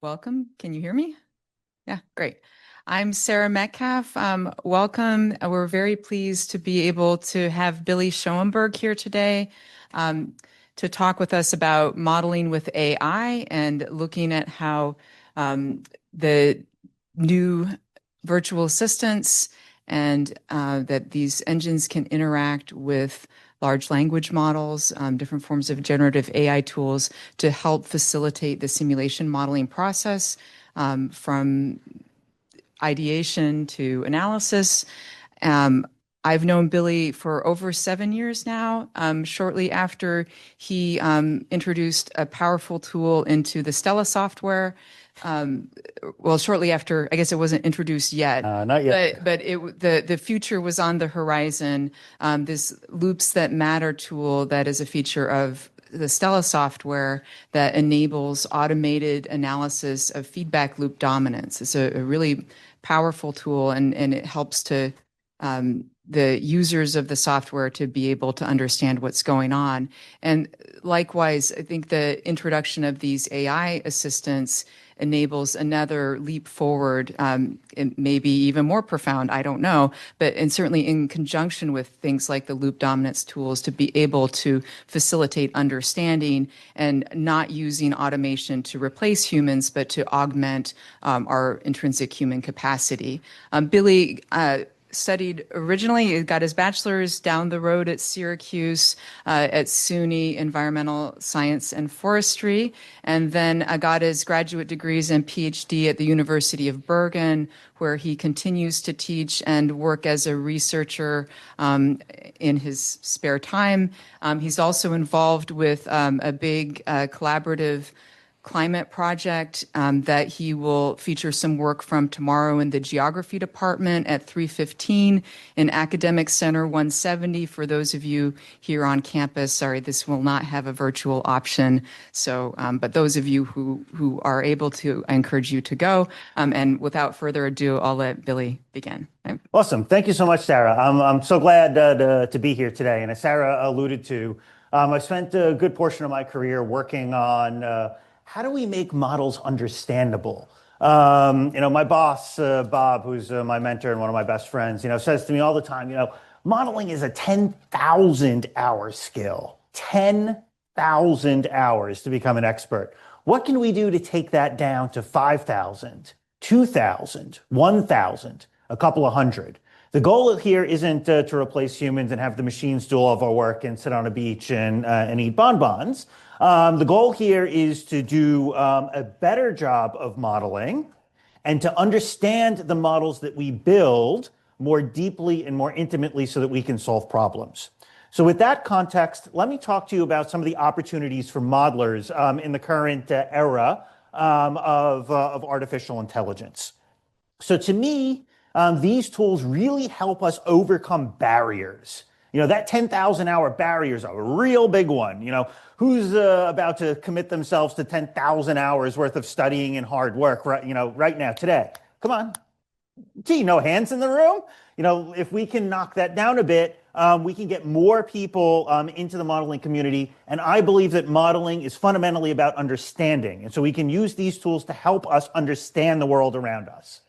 Welcome. Can you hear me? Yeah, great. I'm Sarah Metcalf. Welcome. We're very pleased to be able to have Billy Schoenberg here today um, to talk with us about modeling with AI and looking at how the new virtual assistants and that these engines can interact with large language models, different forms of generative AI tools to help facilitate the simulation modeling process from ideation to analysis. Um, I've known Billy for over 7 years now. Shortly after he introduced a powerful tool into the Stella software. Um, well, shortly after, I guess it wasn't introduced yet, Not yet. but the future was on the horizon. This Loops That Matter tool that is a feature of the Stella software that enables automated analysis of feedback loop dominance. It's a really powerful tool, and it helps to the users of the software to be able to understand what's going on. And likewise, I think the introduction of these AI assistants enables another leap forward, and maybe even more profound, I don't know, and certainly in conjunction with things like the loop dominance tools to be able to facilitate understanding and not using automation to replace humans, but to augment our intrinsic human capacity. Billy studied originally, got his bachelor's down the road at Syracuse at SUNY Environmental Science and Forestry, and then got his graduate degrees and PhD at the University of Bergen, where he continues to teach and work as a researcher in his spare time. He's also involved with a big collaborative climate project that he will feature some work from tomorrow in the geography department at 3:15 in Academic Center 170. For those of you here on campus, sorry, this will not have a virtual option. So, but those of you who are able to, I encourage you to go. And without further ado, I'll let Billy begin. Awesome. Thank you so much, Sarah. I'm so glad to be here today. And as Sarah alluded to, I spent a good portion of my career working on how do we make models understandable? My boss, Bob, who's my mentor and one of my best friends, says to me all the time, modeling is a 10,000 hour skill, 10,000 hours to become an expert. What can we do to take that down to 5,000, 2,000, 1,000, a couple of hundred? The goal here isn't to replace humans and have the machines do all of our work and sit on a beach and eat bonbons. The goal here is to do a better job of modeling and to understand the models that we build more deeply and more intimately so that we can solve problems. So with that context, let me talk to you about some of the opportunities for modelers in the current era of artificial intelligence. So to me, these tools really help us overcome barriers. That 10,000 hour barrier is a real big one. Who's about to commit themselves to 10,000 hours worth of studying and hard work right now, today? Come on. Gee, no hands in the room? If we can knock that down a bit, we can get more people into the modeling community. And I believe that modeling is fundamentally about understanding. And so we can use these tools to help us understand the world around us.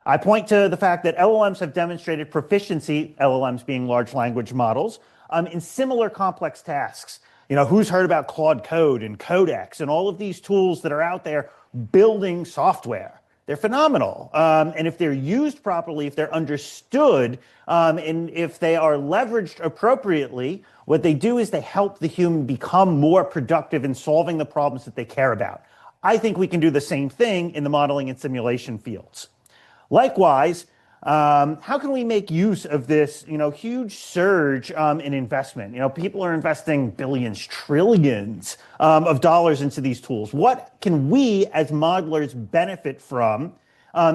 I point to the fact that LLMs have demonstrated proficiency, LLMs being large language models, in similar complex tasks. Who's heard about Claude Code and Codex and all of these tools that are out there building software? They're phenomenal. And if they're used properly, if they're understood, and if they are leveraged appropriately, what they do is they help the human become more productive in solving the problems that they care about. I think we can do the same thing in the modeling and simulation fields. Likewise, how can we make use of this, huge surge in investment? People are investing billions, trillions of dollars into these tools. What can we as modelers benefit from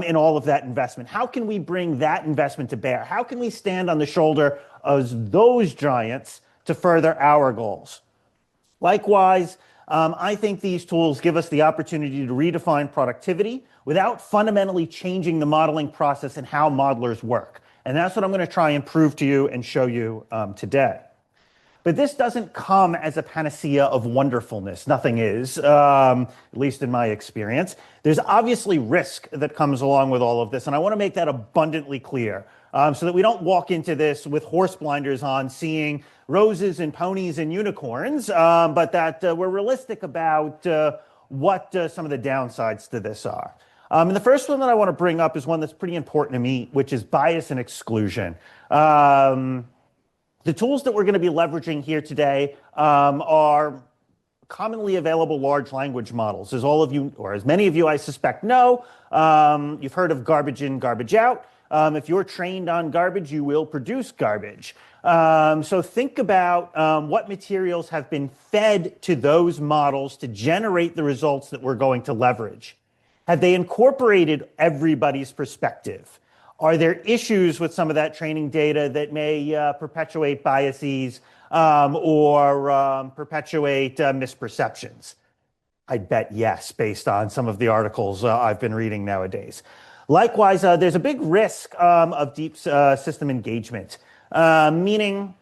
in all of that investment? How can we bring that investment to bear? How can we stand on the shoulder of those giants to further our goals? Likewise, I think these tools give us the opportunity to redefine productivity without fundamentally changing the modeling process and how modelers work. And that's what I'm going to try and prove to you and show you today. But this doesn't come as a panacea of wonderfulness. Nothing is, at least in my experience. There's obviously risk that comes along with all of this, and I want to make that abundantly clear so that we don't walk into this with horse blinders on, seeing roses and ponies and unicorns, but that we're realistic about what some of the downsides to this are. And the first one that I want to bring up is one that's pretty important to me, which is bias and exclusion. The tools that we're going to be leveraging here today are commonly available large language models. As all of you, or as many of you I suspect know, you've heard of garbage in, garbage out. If you're trained on garbage, you will produce garbage. So think about what materials have been fed to those models to generate the results that we're going to leverage. Have they incorporated everybody's perspective? Are there issues with some of that training data that may perpetuate biases or perpetuate misperceptions? I'd bet yes, based on some of the articles I've been reading nowadays. Likewise, there's a big risk of deep system engagement, meaning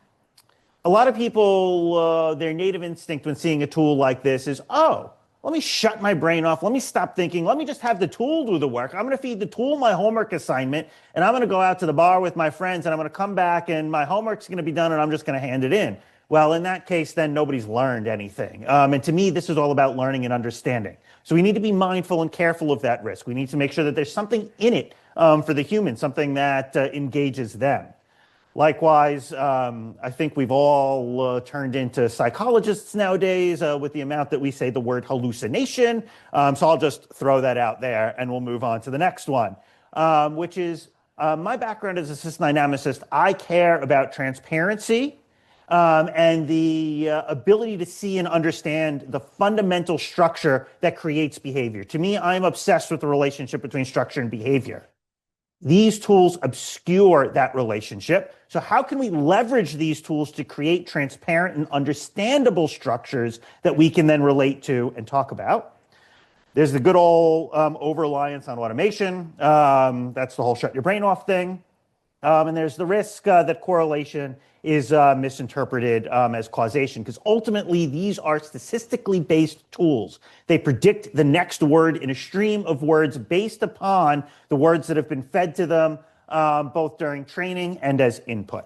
a lot of people, their native instinct when seeing a tool like this is, oh, let me shut my brain off. Let me stop thinking. Let me just have the tool do the work. I'm going to feed the tool my homework assignment, and I'm going to go out to the bar with my friends, and I'm going to come back, and my homework's going to be done, and I'm just going to hand it in. Well, in that case, then nobody's learned anything. And to me, this is all about learning and understanding. So we need to be mindful and careful of that risk. We need to make sure that there's something in it for the human, something that engages them. Likewise, I think we've all turned into psychologists nowadays with the amount that we say the word hallucination. So I'll just throw that out there and we'll move on to the next one, which is my background as a system dynamicist. I care about transparency and the ability to see and understand the fundamental structure that creates behavior. To me, I'm obsessed with the relationship between structure and behavior. These tools obscure that relationship. So how can we leverage these tools to create transparent and understandable structures that we can then relate to and talk about? There's the good old over-reliance on automation. That's the whole shut your brain off thing. And there's the risk that correlation is misinterpreted as causation, because ultimately these are statistically based tools. They predict the next word in a stream of words based upon the words that have been fed to them, both during training and as input.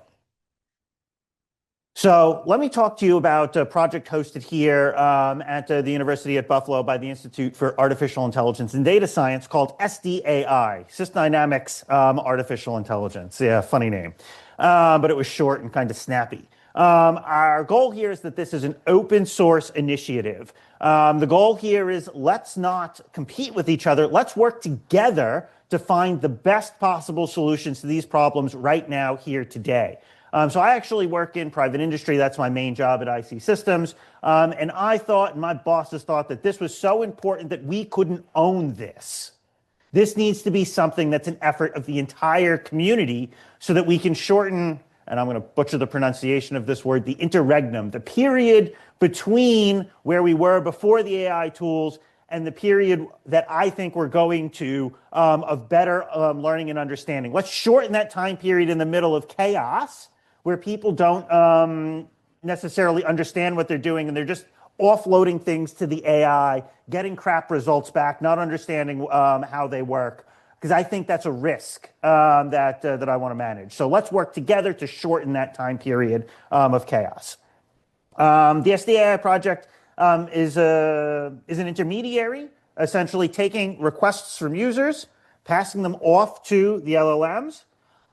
So let me talk to you about a project hosted here at the University at Buffalo by the Institute for Artificial Intelligence and Data Science called SDAI, System Dynamics Artificial Intelligence. Yeah, funny name, but it was short and kind of snappy. Our goal here is that this is an open source initiative. The goal here is let's not compete with each other. Let's work together to find the best possible solutions to these problems right now, here, today. So I actually work in private industry. That's my main job at IC Systems. And I thought, and my bosses thought, that this was so important that we couldn't own this. This needs to be something that's an effort of the entire community so that we can shorten, and I'm going to butcher the pronunciation of this word, the interregnum, the period between where we were before the AI tools and the period that I think we're going to of better learning and understanding. Let's shorten that time period in the middle of chaos, where people don't necessarily understand what they're doing and they're just offloading things to the AI, getting crap results back, not understanding how they work, because I think that's a risk that I want to manage. So let's work together to shorten that time period of chaos. The SDAI project is an intermediary, essentially taking requests from users, passing them off to the LLMs,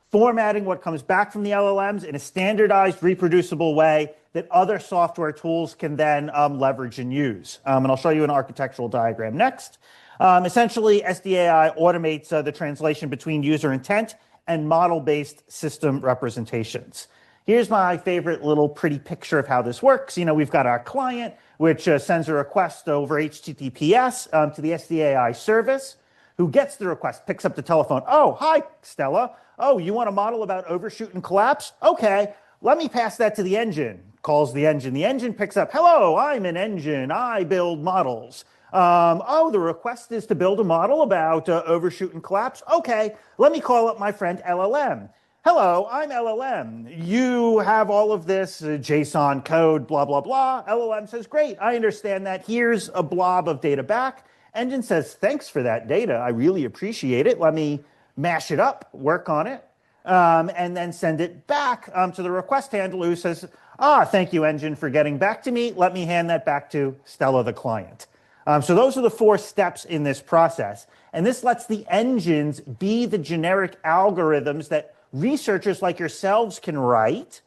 formatting what comes back from the LLMs in a standardized, reproducible way that other software tools can then leverage and use. And I'll show you an architectural diagram next. Essentially, SDAI automates the translation between user intent and model-based system representations. Here's my favorite little pretty picture of how this works. You know, we've got our client, which sends a request over HTTPS to the SDAI service, who gets the request, picks up the telephone. Oh, hi, Stella. Oh, you want a model about overshoot and collapse? Okay, let me pass that to the engine. Calls the engine. The engine picks up, hello, I'm an engine. I build models. Oh, the request is to build a model about overshoot and collapse. Okay, let me call up my friend LLM. hello, I'm LLM. You have all of this JSON code, blah, blah, blah. LLM says, great, I understand that. Here's a blob of data back. Engine says, thanks for that data. I really appreciate it. Let me mash it up, work on it, and then send it back to the request handler who says, thank you, Engine, for getting back to me. Let me hand that back to Stella, the client. So those are the 4 steps in this process. And this lets the engines be the generic algorithms that researchers like yourselves can write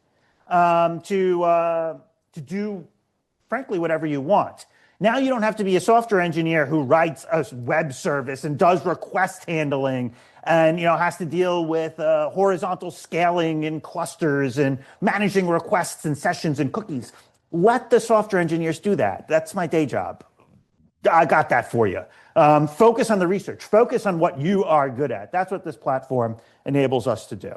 to do, frankly, whatever you want. Now you don't have to be a software engineer who writes a web service and does request handling and has to deal with horizontal scaling in clusters and managing requests and sessions and cookies. Let the software engineers do that. That's my day job. I got that for you. Focus on the research. Focus on what you are good at. That's what this platform enables us to do.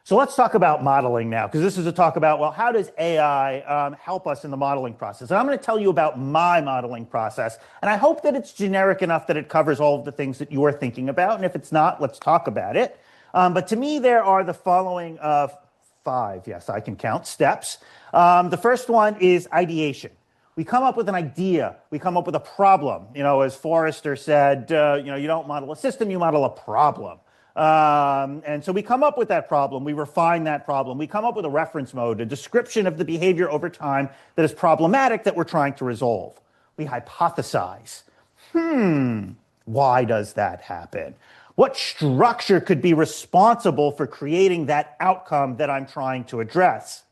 So let's talk about modeling now, because this is a talk about, well, how does AI help us in the modeling process? And I'm going to tell you about my modeling process. And I hope that it's generic enough that it covers all of the things that you're thinking about. And if it's not, let's talk about it. But to me, there are the following 5, yes, I can count, steps. The first one is ideation. We come up with an idea. We come up with a problem. As Forrester said, you don't model a system, you model a problem. And so we come up with that problem. We refine that problem. We come up with a reference mode, a description of the behavior over time that is problematic that we're trying to resolve. We hypothesize. Why does that happen? What structure could be responsible for creating that outcome that I'm trying to address?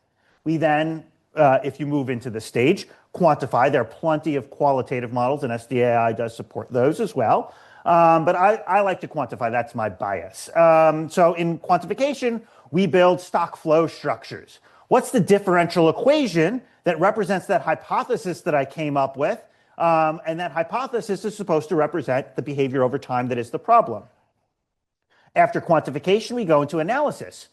We then, if you move into the stage, quantify. There are plenty of qualitative models, and SDAI does support those as well. But I like to quantify. That's my bias. So in quantification, we build stock flow structures. What's the differential equation that represents that hypothesis that I came up with? And that hypothesis is supposed to represent the behavior over time that is the problem. After quantification, we go into analysis.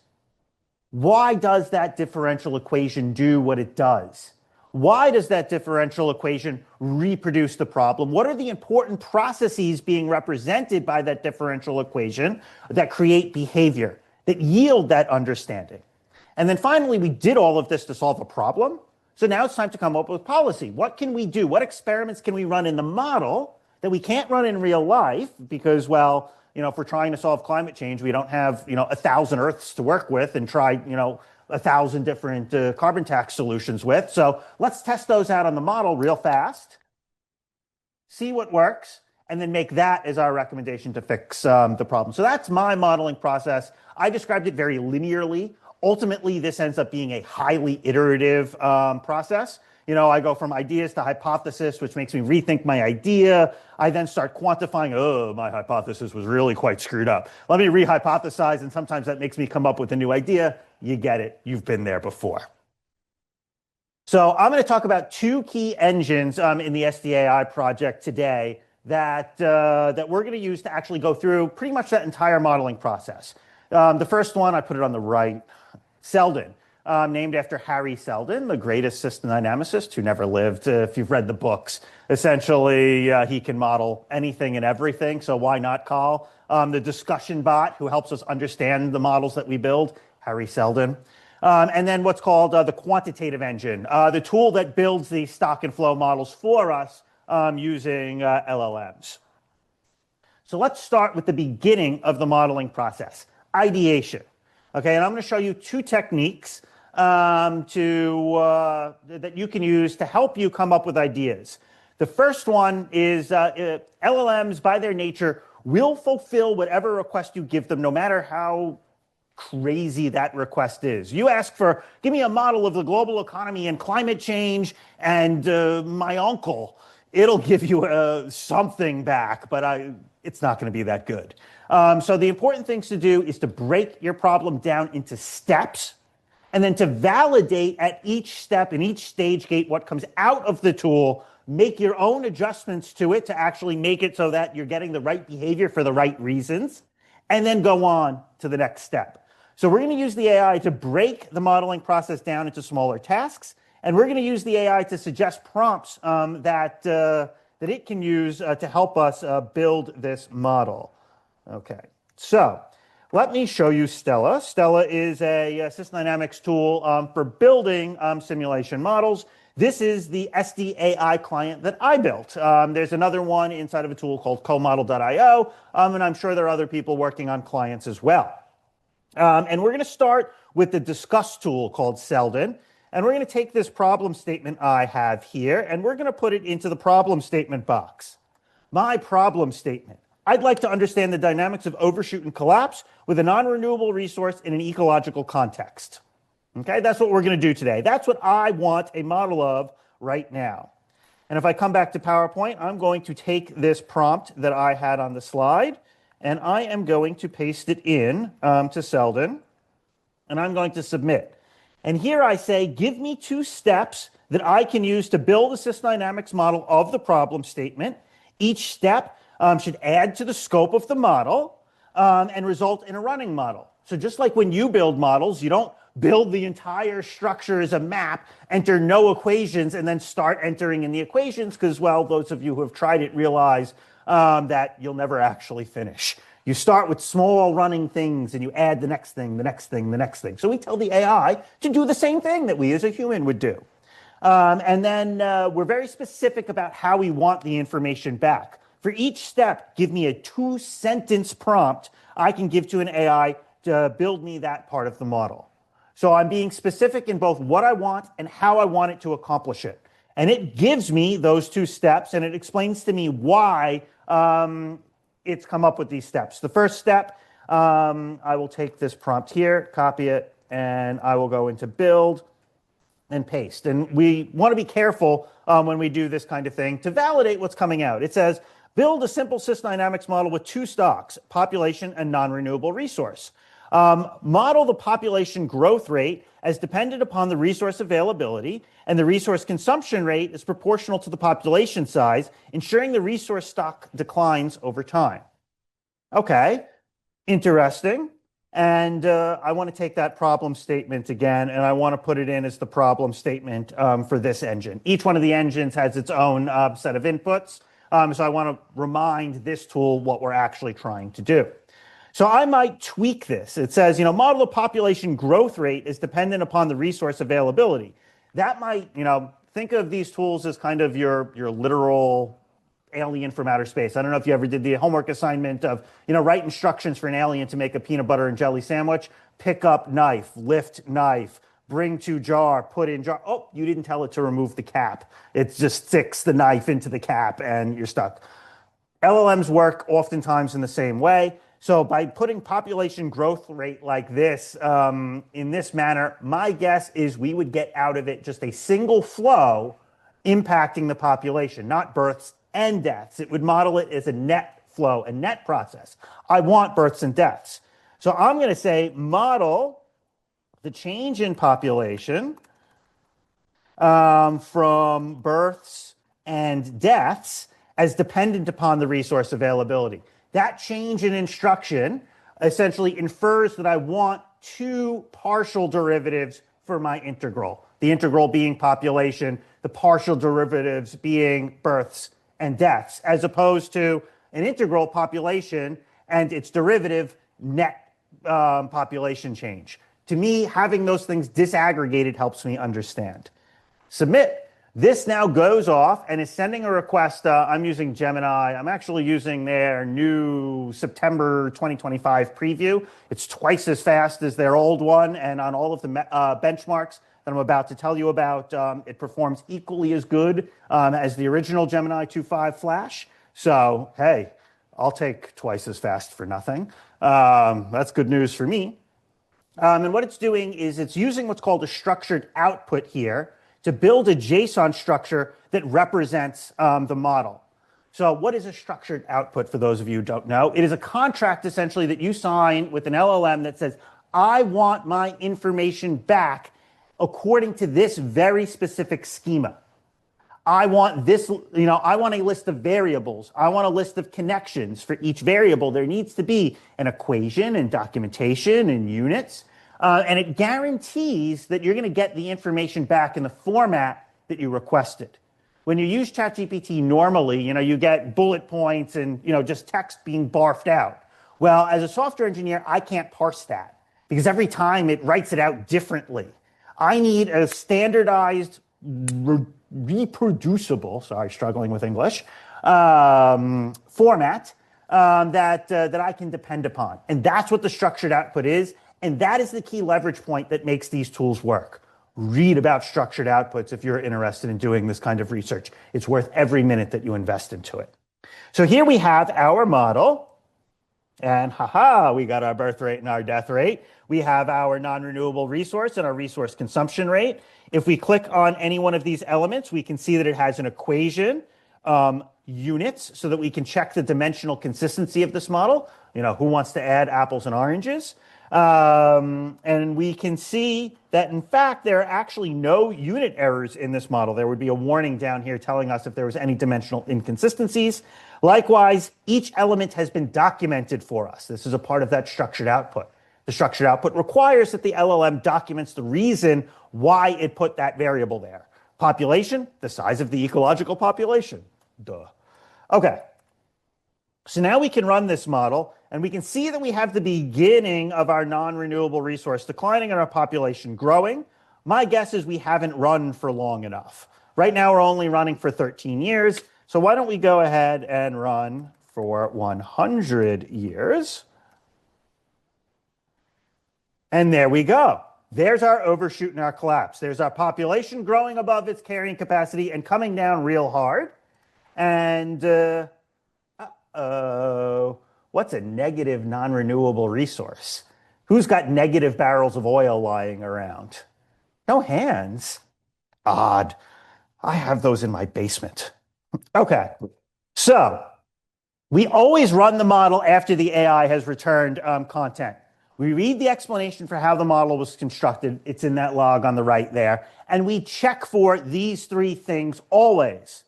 Why does that differential equation do what it does? Why does that differential equation reproduce the problem? What are the important processes being represented by that differential equation that create behavior, that yield that understanding? And then finally, we did all of this to solve a problem. So now it's time to come up with policy. What can we do? What experiments can we run in the model that we can't run in real life? Because, well, if we're trying to solve climate change, we don't have, 1,000 Earths to work with and try, 1,000 different carbon tax solutions with. So let's test those out on the model real fast, see what works, and then make that as our recommendation to fix the problem. So that's my modeling process. I described it very linearly. Ultimately, this ends up being a highly iterative process. I go from ideas to hypothesis, which makes me rethink my idea. I then start quantifying, my hypothesis was really quite screwed up. Let me rehypothesize, and sometimes that makes me come up with a new idea. You get it. You've been there before. So I'm going to talk about 2 key engines in the SDAI project today that we're going to use to actually go through pretty much that entire modeling process. The first one, I put it on the right, Selden. Named after Harry Selden, the greatest system dynamicist who never lived. If you've read the books, essentially he can model anything and everything. So why not call the discussion bot who helps us understand the models that we build, Harry Selden. And then what's called the quantitative engine, the tool that builds the stock and flow models for us using LLMs. So let's start with the beginning of the modeling process, ideation. Okay, and I'm going to show you 2 techniques that you can use to help you come up with ideas. The first one is LLMs, by their nature, will fulfill whatever request you give them, no matter how crazy that request is. You ask for, give me a model of the global economy and climate change and my uncle. It'll give you something back, but it's not going to be that good. So the important things to do is to break your problem down into steps, and then to validate at each step in each stage gate what comes out of the tool, make your own adjustments to it to actually make it so that you're getting the right behavior for the right reasons, and then go on to the next step. So we're going to use the AI to break the modeling process down into smaller tasks, and we're going to use the AI to suggest prompts that it can use to help us build this model. Okay, so Let me show you Stella. Stella is a sysdynamics tool for building simulation models. This is the SDAI client that I built. There's another one inside of a tool called comodel.io, and I'm sure there are other people working on clients as well. And we're going to start with the discuss tool called Selden. And we're going to take this problem statement I have here, and we're going to put it into the problem statement box. My problem statement. I'd like to understand the dynamics of overshoot and collapse with a non-renewable resource in an ecological context. Okay, that's what we're going to do today. That's what I want a model of right now. And if I come back to PowerPoint, I'm going to take this prompt that I had on the slide, and I am going to paste it in to Selden, and I'm going to submit. And here I say, give me 2 steps that I can use to build a sysdynamics model of the problem statement. Each step should add to the scope of the model and result in a running model. So just like when you build models, you don't build the entire structure as a map, enter no equations, and then start entering in the equations because, well, those of you who have tried it realize that you'll never actually finish. You start with small running things and you add the next thing, the next thing, the next thing. So we tell the AI to do the same thing that we as a human would do. And then we're very specific about how we want the information back. For each step, give me a 2-sentence prompt I can give to an AI to build me that part of the model. So I'm being specific in both what I want and how I want it to accomplish it. And it gives me those 2 steps, and it explains to me why it's come up with these steps. The first step, I will take this prompt here, copy it, and I will go into build and paste. And we want to be careful when we do this kind of thing to validate what's coming out. It says, build a simple sysdynamics model with 2 stocks, population and non-renewable resource. Model the population growth rate as dependent upon the resource availability, and the resource consumption rate is proportional to the population size, ensuring the resource stock declines over time. Okay, interesting. And I want to take that problem statement again, and I want to put it in as the problem statement for this engine. Each one of the engines has its own set of inputs, so I want to remind this tool what we're actually trying to do. So I might tweak this. It says, model the population growth rate is dependent upon the resource availability. That might, think of these tools as kind of your literal alien from outer space. I don't know if you ever did the homework assignment of, write instructions for an alien to make a peanut butter and jelly sandwich. Pick up knife, lift knife, bring to jar, put in jar. Oh, you didn't tell it to remove the cap. It just sticks the knife into the cap and you're stuck. LLMs work oftentimes in the same way. So by putting population growth rate like this, in this manner, my guess is we would get out of it just a single flow impacting the population, not births and deaths. It would model it as a net flow, a net process. I want births and deaths. So I'm going to say model the change in population from births and deaths as dependent upon the resource availability. That change in instruction essentially infers that I want 2 partial derivatives for my integral. The integral being population, the partial derivatives being births and deaths, as opposed to an integral population and its derivative net population change. To me, having those things disaggregated helps me understand. Submit. This now goes off and is sending a request. I'm using Gemini. I'm actually using their new September 2025 preview. It's twice as fast as their old one. And on all of the benchmarks that I'm about to tell you about, it performs equally as good as the original Gemini 2.5 Flash. So, hey, I'll take twice as fast for nothing. That's good news for me. And what it's doing is it's using what's called a structured output here to build a JSON structure that represents the model. So what is a structured output for those of you who don't know? It is a contract essentially that you sign with an LLM that says, I want my information back according to this very specific schema. I want this, I want a list of variables. I want a list of connections for each variable. There needs to be an equation and documentation and units. And it guarantees that you're going to get the information back in the format that you requested. When you use ChatGPT normally, you get bullet points and, just text being barfed out. Well, as a software engineer, I can't parse that because every time it writes it out differently. I need a standardized, reproducible, sorry, struggling with English, format that I can depend upon. And that's what the structured output is. And that is the key leverage point that makes these tools work. Read about structured outputs if you're interested in doing this kind of research. It's worth every minute that you invest into it. So here we have our model. And haha, we got our birth rate and our death rate. We have our non-renewable resource and our resource consumption rate. If we click on any one of these elements, we can see that it has an equation, units, so that we can check the dimensional consistency of this model. You know, who wants to add apples and oranges? And we can see that, in fact, there are actually no unit errors in this model. There would be a warning down here telling us if there was any dimensional inconsistencies. Likewise, each element has been documented for us. This is a part of that structured output. The structured output requires that the LLM documents the reason why it put that variable there. Population, the size of the ecological population. Duh. Okay. So now we can run this model, and we can see that we have the beginning of our non-renewable resource declining and our population growing. My guess is we haven't run for long enough. Right now, we're only running for 13 years. So why don't we go ahead and run for 100 years? And there we go. There's our overshoot and our collapse. There's our population growing above its carrying capacity and coming down real hard. And what's a negative non-renewable resource? Who's got negative barrels of oil lying around? No hands. Odd. I have those in my basement. Okay, so we always run the model after the AI has returned content. We read the explanation for how the model was constructed. It's in that log on the right there. And we check for these three things always.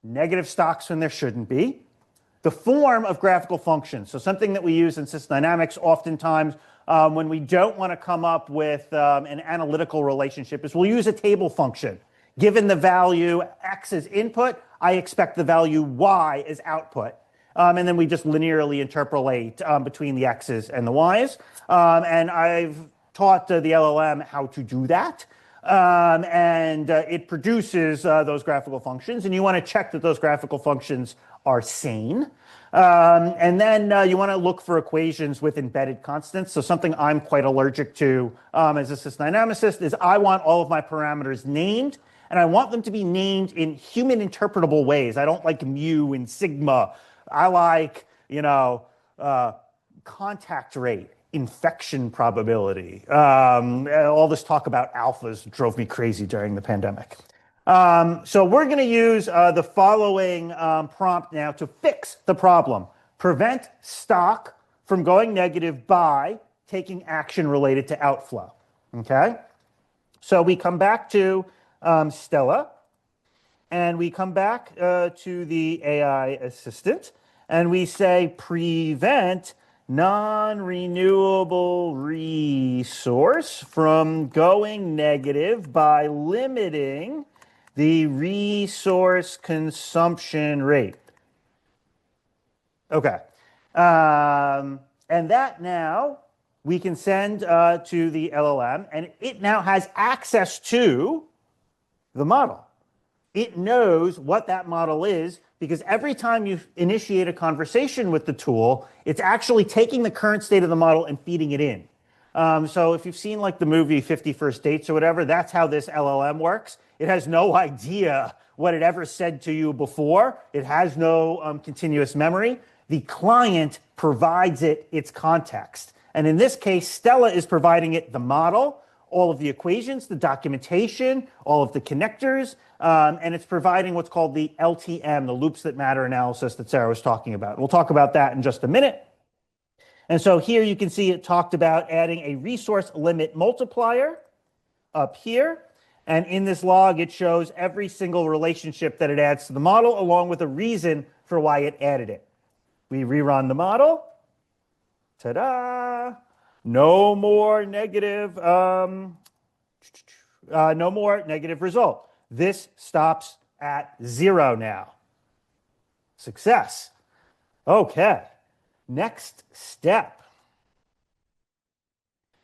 Negative stocks when there shouldn't be. The form of graphical functions. So something that we use in sysdynamics oftentimes when we don't want to come up with an analytical relationship is we'll use a table function. Given the value x as input, I expect the value y as output. And then we just linearly interpolate between the x's and the y's. And I've taught the LLM how to do that. And it produces those graphical functions. And you want to check that those graphical functions are sane. And then you want to look for equations with embedded constants. So something I'm quite allergic to as a sysdynamicist is I want all of my parameters named. And I want them to be named in human interpretable ways. I don't like mu and sigma. I like, contact rate, infection probability. All this talk about alphas drove me crazy during the pandemic. So we're going to use the following prompt now to fix the problem. Prevent stock from going negative by taking action related to outflow. Okay? So we come back to Stella, and we come back to the AI assistant, and we say prevent non-renewable resource from going negative by limiting the resource consumption rate. Okay. And that now we can send to the LLM, and it now has access to the model. It knows what that model is because every time you initiate a conversation with the tool, it's actually taking the current state of the model and feeding it in. So if you've seen like the movie 50 First Dates or whatever, that's how this LLM works. It has no idea what it ever said to you before. It has no continuous memory. The client provides it its context. And in this case, Stella is providing it the model, all of the equations, the documentation, all of the connectors, and it's providing what's called the LTM, the loops that matter analysis that Sarah was talking about. We'll talk about that in just a minute. And so here you can see it talked about adding a resource limit multiplier up here. And in this log, it shows every single relationship that it adds to the model, along with a reason for why it added it. We rerun the model. Ta-da! No more negative result. This stops at 0 now. Success. Okay. Next step.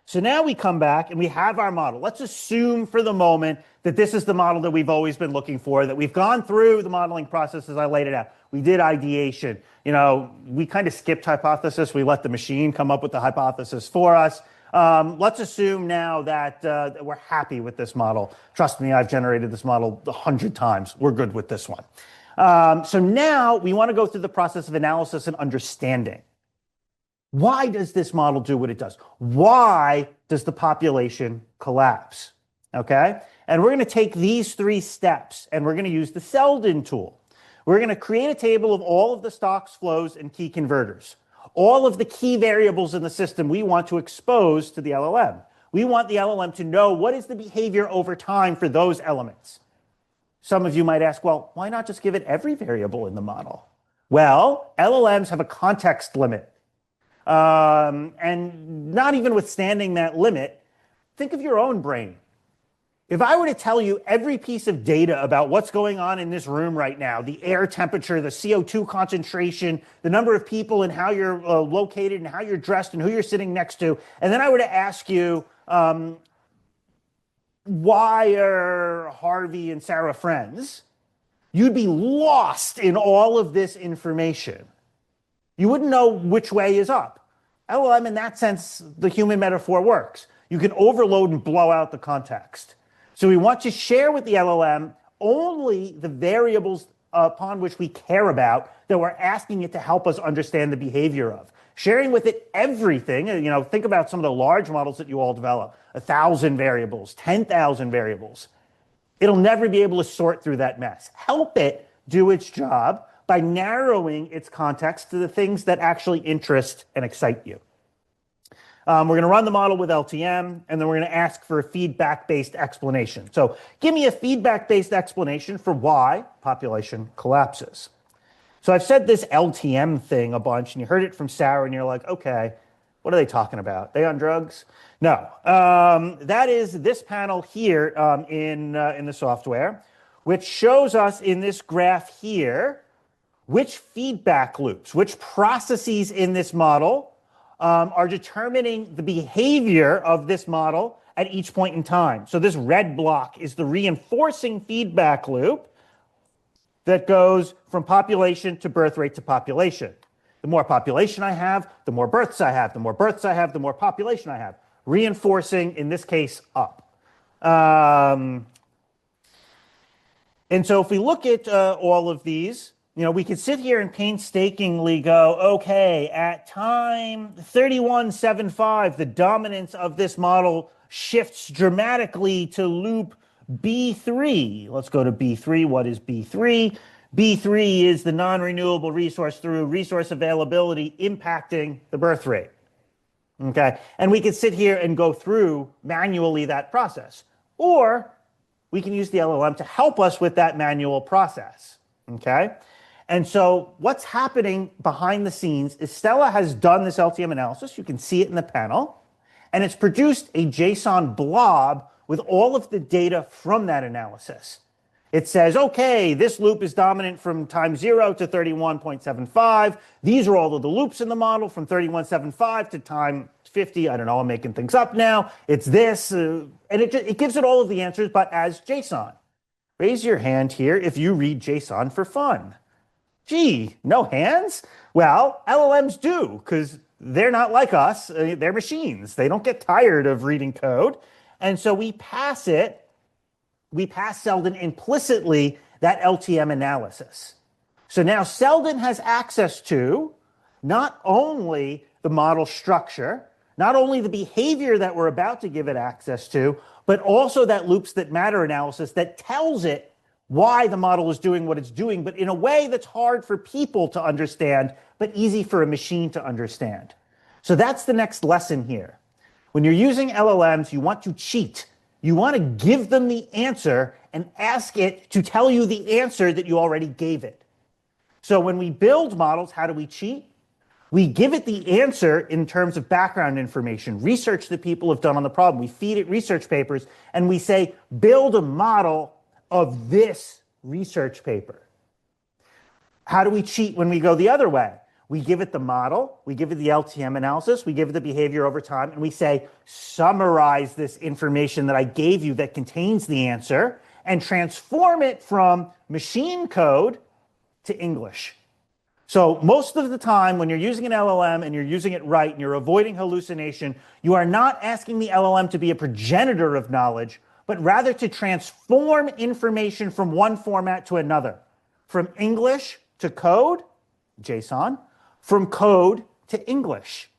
So now we come back and we have our model. Let's assume for the moment that this is the model that we've always been looking for, that we've gone through the modeling process as I laid it out. We did ideation. We kind of skipped hypothesis. We let the machine come up with the hypothesis for us. Let's assume now that we're happy with this model. Trust me, I've generated this model 100 times. We're good with this one. So now we want to go through the process of analysis and understanding. Why does this model do what it does? Why does the population collapse? Okay? And we're going to take these 3 steps and we're going to use the Selden tool. We're going to create a table of all of the stocks, flows, and key converters. All of the key variables in the system we want to expose to the LLM. We want the LLM to know what is the behavior over time for those elements. Some of you might ask, well, why not just give it every variable in the model? Well, LLMs have a context limit. And not even withstanding that limit, think of your own brain. If I were to tell you every piece of data about what's going on in this room right now, the air temperature, the CO2 concentration, the number of people and how you're located and how you're dressed and who you're sitting next to, and then I were to ask you, why are Harvey and Sarah friends? You'd be lost in all of this information. You wouldn't know which way is up. LLM, in that sense, the human metaphor works. You can overload and blow out the context. So we want to share with the LLM only the variables upon which we care about that we're asking it to help us understand the behavior of. Sharing with it everything, think about some of the large models that you all develop, 1,000 variables, 10,000 variables. It'll never be able to sort through that mess. Help it do its job by narrowing its context to the things that actually interest and excite you. We're going to run the model with LTM, and then we're going to ask for a feedback-based explanation. So give me a feedback-based explanation for why population collapses. So I've said this LTM thing a bunch, and you heard it from Sarah, and you're like, okay, what are they talking about? They on drugs? No. That is this panel here in the software, which shows us in this graph here which feedback loops, which processes in this model are determining the behavior of this model at each point in time. So this red block is the reinforcing feedback loop that goes from population to birth rate to population. The more population I have, the more births I have. The more births I have, the more population I have. Reinforcing, in this case, up. And so if we look at all of these, we could sit here and painstakingly go, okay, at time 3175, the dominance of this model shifts dramatically to loop B3. Let's go to B3. What is B3? B3 is the non-renewable resource through resource availability impacting the birth rate. Okay, and we could sit here and go through manually that process. Or we can use the LLM to help us with that manual process. Okay? And so what's happening behind the scenes is Stella has done this LTM analysis. You can see it in the panel. And it's produced a JSON blob with all of the data from that analysis. It says, okay, this loop is dominant from time 0 to 31.75. These are all of the loops in the model from 31.75 to time 50. I don't know, I'm making things up now. It's this. And it gives it all of the answers, but as JSON. Raise your hand here if you read JSON for fun. Gee, no hands? Well, LLMs do, because they're not like us. They're machines. They don't get tired of reading code. And so we pass Selden implicitly that LTM analysis. So now Selden has access to not only the model structure, not only the behavior that we're about to give it access to, but also that loops that matter analysis that tells it why the model is doing what it's doing, but in a way that's hard for people to understand, but easy for a machine to understand. So that's the next lesson here. When you're using LLMs, you want to cheat. You want to give them the answer and ask it to tell you the answer that you already gave it. So when we build models, how do we cheat? We give it the answer in terms of background information, research that people have done on the problem. We feed it research papers, and we say, build a model of this research paper. How do we cheat when we go the other way? We give it the model, we give it the LTM analysis, we give it the behavior over time, and we say, summarize this information that I gave you that contains the answer and transform it from machine code to English. So most of the time when you're using an LLM and you're using it right and you're avoiding hallucination, you are not asking the LLM to be a progenitor of knowledge, but rather to transform information from one format to another, from English to code, JSON, from code to English.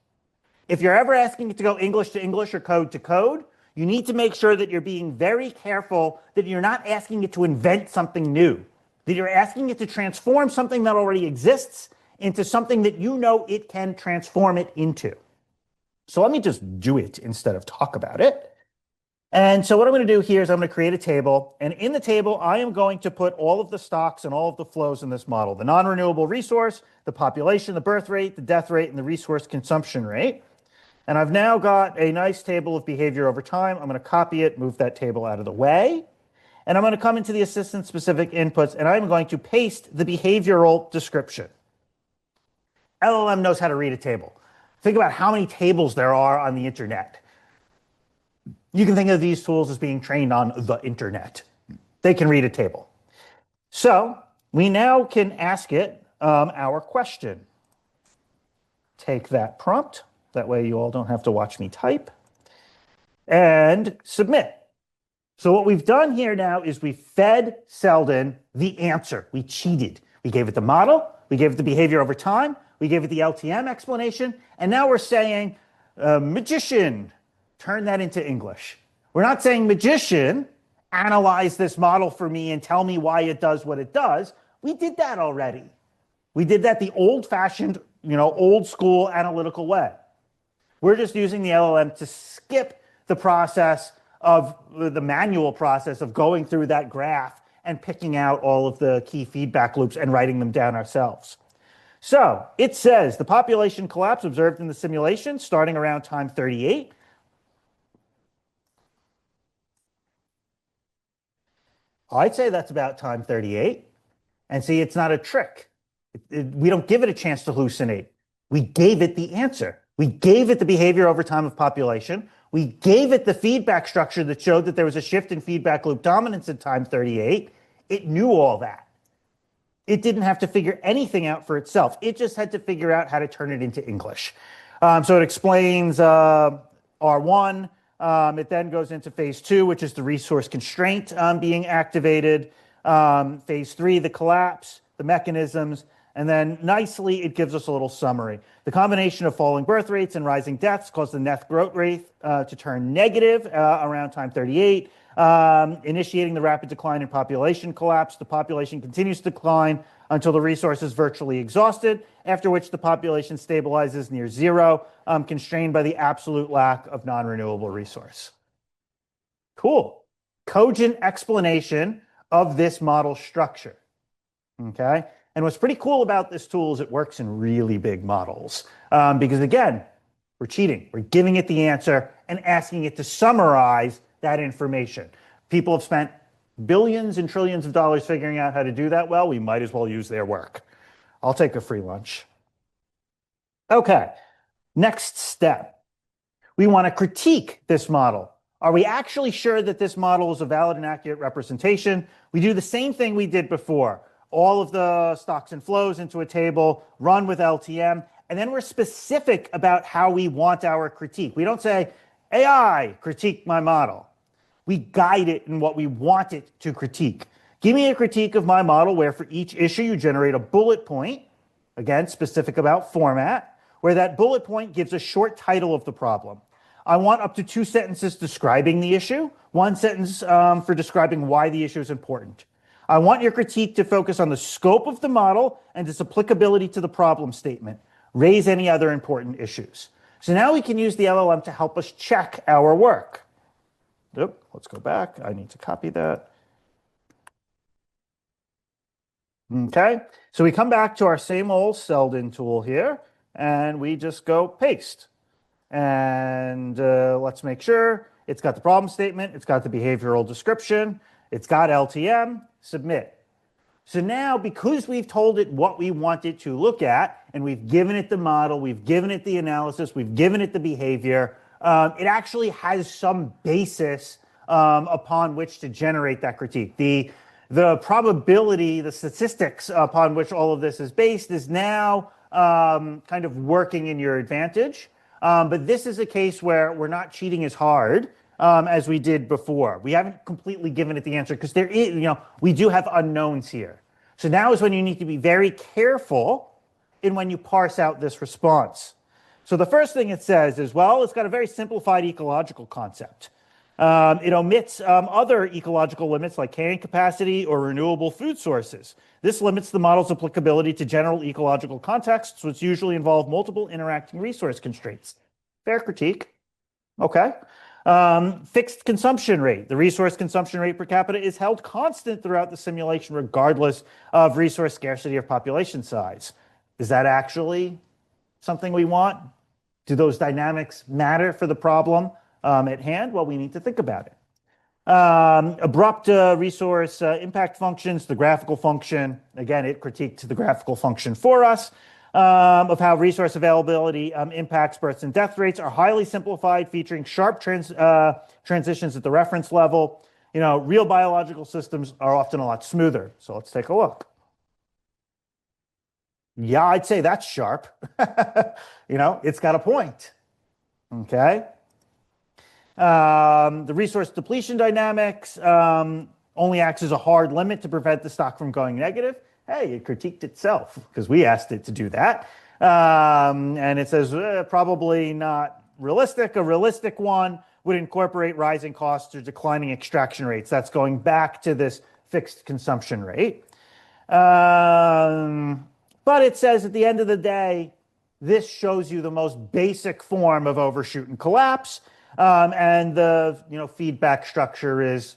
If you're ever asking it to go English to English or code to code, you need to make sure that you're being very careful that you're not asking it to invent something new, that you're asking it to transform something that already exists into something that you know it can transform it into. So let me just do it instead of talk about it. And so what I'm going to do here is I'm going to create a table. And in the table, I am going to put all of the stocks and all of the flows in this model: the non-renewable resource, the population, the birth rate, the death rate, and the resource consumption rate. And I've now got a nice table of behavior over time. I'm going to copy it, move that table out of the way. And I'm going to come into the assistant-specific inputs, and I'm going to paste the behavioral description. LLM knows how to read a table. Think about how many tables there are on the internet. You can think of these tools as being trained on the internet. They can read a table. So we now can ask it our question. Take that prompt. That way you all don't have to watch me type. And submit. So what we've done here now is we fed Selden the answer. We cheated. We gave it the model. We gave it the behavior over time. We gave it the LTM explanation. And now we're saying, magician, turn that into English. We're not saying, magician, analyze this model for me and tell me why it does what it does. We did that already. We did that the old-fashioned, old school analytical way. We're just using the LLM to skip the process of the manual process of going through that graph and picking out all of the key feedback loops and writing them down ourselves. So it says the population collapse observed in the simulation starting around time 38. I'd say that's about time 38. And see, it's not a trick. We don't give it a chance to hallucinate. We gave it the answer. We gave it the behavior over time of population. We gave it the feedback structure that showed that there was a shift in feedback loop dominance at time 38. It knew all that. It didn't have to figure anything out for itself. It just had to figure out how to turn it into English. So it explains R1. It then goes into phase 2, which is the resource constraint being activated. Phase 3, the collapse, the mechanisms. And then nicely, it gives us a little summary. The combination of falling birth rates and rising deaths caused the net growth rate to turn negative around time 38, initiating the rapid decline in population collapse. The population continues to decline until the resource is virtually exhausted, after which the population stabilizes near zero, constrained by the absolute lack of non-renewable resource. Cool. Cogent explanation of this model structure. Okay. And what's pretty cool about this tool is it works in really big models. Because again, we're cheating. We're giving it the answer and asking it to summarize that information. People have spent billions and trillions of dollars figuring out how to do that well. We might as well use their work. I'll take a free lunch. Okay, next step. We want to critique this model. Are we actually sure that this model is a valid and accurate representation? We do the same thing we did before. All of the stocks and flows into a table, run with LTM, and then we're specific about how we want our critique. We don't say, AI, critique my model. We guide it in what we want it to critique. Give me a critique of my model where for each issue you generate a bullet point, again, specific about format, where that bullet point gives a short title of the problem. I want up to 2 sentences describing the issue, 1 sentence for describing why the issue is important. I want your critique to focus on the scope of the model and its applicability to the problem statement. Raise any other important issues. So now we can use the LLM to help us check our work. Oop, let's go back. I need to copy that. Okay, so we come back to our same old Selden tool here, and we just go paste. And let's make sure it's got the problem statement, it's got the behavioral description, it's got LTM, submit. So now, because we've told it what we want it to look at, and we've given it the model, we've given it the analysis, we've given it the behavior, it actually has some basis upon which to generate that critique. The probability, the statistics upon which all of this is based is now kind of working in your advantage. But this is a case where we're not cheating as hard as we did before. We haven't completely given it the answer because there is, we do have unknowns here. So now is when you need to be very careful in when you parse out this response. So the first thing it says is, well, it's got a very simplified ecological concept. It omits other ecological limits like carrying capacity or renewable food sources. This limits the model's applicability to general ecological contexts, which usually involve multiple interacting resource constraints. Fair critique. Okay. Fixed consumption rate. The resource consumption rate per capita is held constant throughout the simulation, regardless of resource scarcity or population size. Is that actually something we want? Do those dynamics matter for the problem at hand? Well, we need to think about it. Abrupt resource impact functions, the graphical function, again, it critiqued the graphical function for us, of how resource availability impacts births and death rates are highly simplified, featuring sharp transitions at the reference level. Real biological systems are often a lot smoother. So let's take a look. Yeah, I'd say that's sharp. It's got a point. Okay. The resource depletion dynamics only acts as a hard limit to prevent the stock from going negative. Hey, it critiqued itself because we asked it to do that. And it says probably not realistic. A realistic one would incorporate rising costs or declining extraction rates. That's going back to this fixed consumption rate. But it says at the end of the day, this shows you the most basic form of overshoot and collapse. And the feedback structure is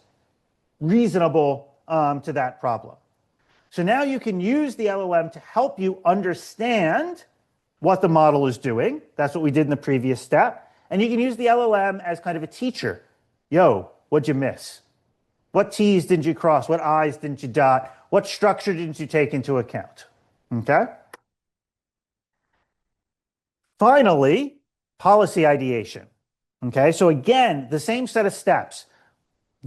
reasonable to that problem. So now you can use the LLM to help you understand what the model is doing. That's what we did in the previous step. And you can use the LLM as kind of a teacher. Yo, what'd you miss? What T's didn't you cross? What I's didn't you dot? What structure didn't you take into account? Okay. Finally, policy ideation. Okay, so again, the same set of steps.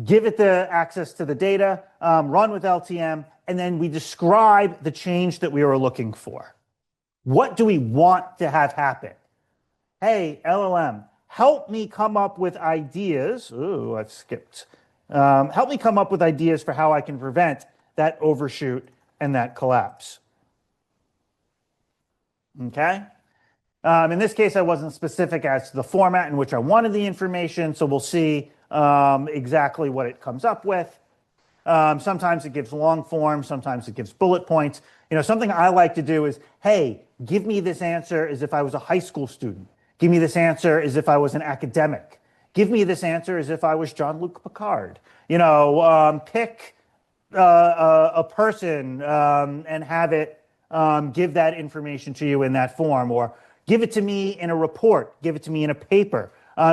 Give it the access to the data, run with LTM, and then we describe the change that we are looking for. What do we want to have happen? Hey, LLM, help me come up with ideas. Ooh, I've skipped. Help me come up with ideas for how I can prevent that overshoot and that collapse. Okay? In this case, I wasn't specific as to the format in which I wanted the information, so we'll see exactly what it comes up with. Sometimes it gives long form, sometimes it gives bullet points. Something I like to do is, hey, give me this answer as if I was a high school student. Give me this answer as if I was an academic. Give me this answer as if I was Jean-Luc Picard. Pick a person and have it give that information to you in that form, or give it to me in a report, give it to me in a paper,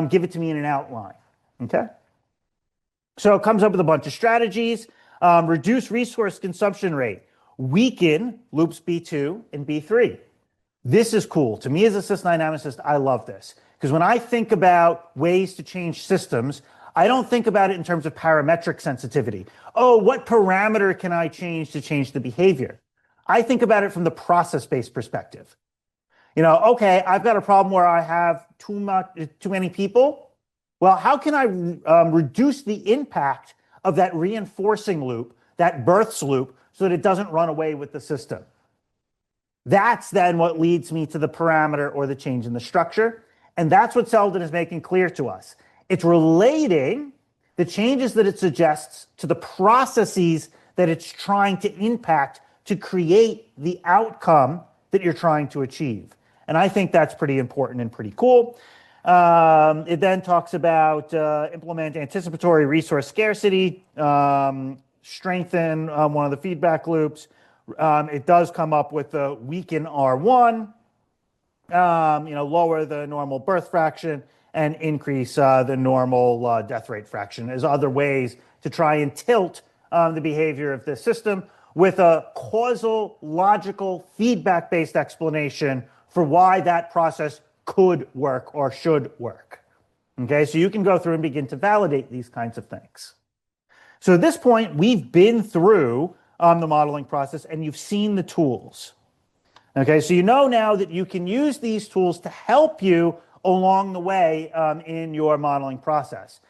give it to me in an outline. Okay? So it comes up with a bunch of strategies. Reduce resource consumption rate. Weaken loops B2 and B3. This is cool. To me as a sysdynamicist, I love this. Because when I think about ways to change systems, I don't think about it in terms of parametric sensitivity. Oh, what parameter can I change to change the behavior? I think about it from the process-based perspective. Okay, I've got a problem where I have too many people. Well, how can I reduce the impact of that reinforcing loop, that births loop, so that it doesn't run away with the system? That's then what leads me to the parameter or the change in the structure. And that's what Selden is making clear to us. It's relating the changes that it suggests to the processes that it's trying to impact to create the outcome that you're trying to achieve. And I think that's pretty important and pretty cool. It then talks about implement anticipatory resource scarcity, strengthen one of the feedback loops. It does come up with the weaken R1, lower the normal birth fraction and increase the normal death rate fraction as other ways to try and tilt the behavior of the system. with a causal, logical, feedback-based explanation for why that process could work or should work. Okay, so you can go through and begin to validate these kinds of things. So at this point, we've been through the modeling process and you've seen the tools. Okay, so you know now that you can use these tools to help you along the way in your modeling process.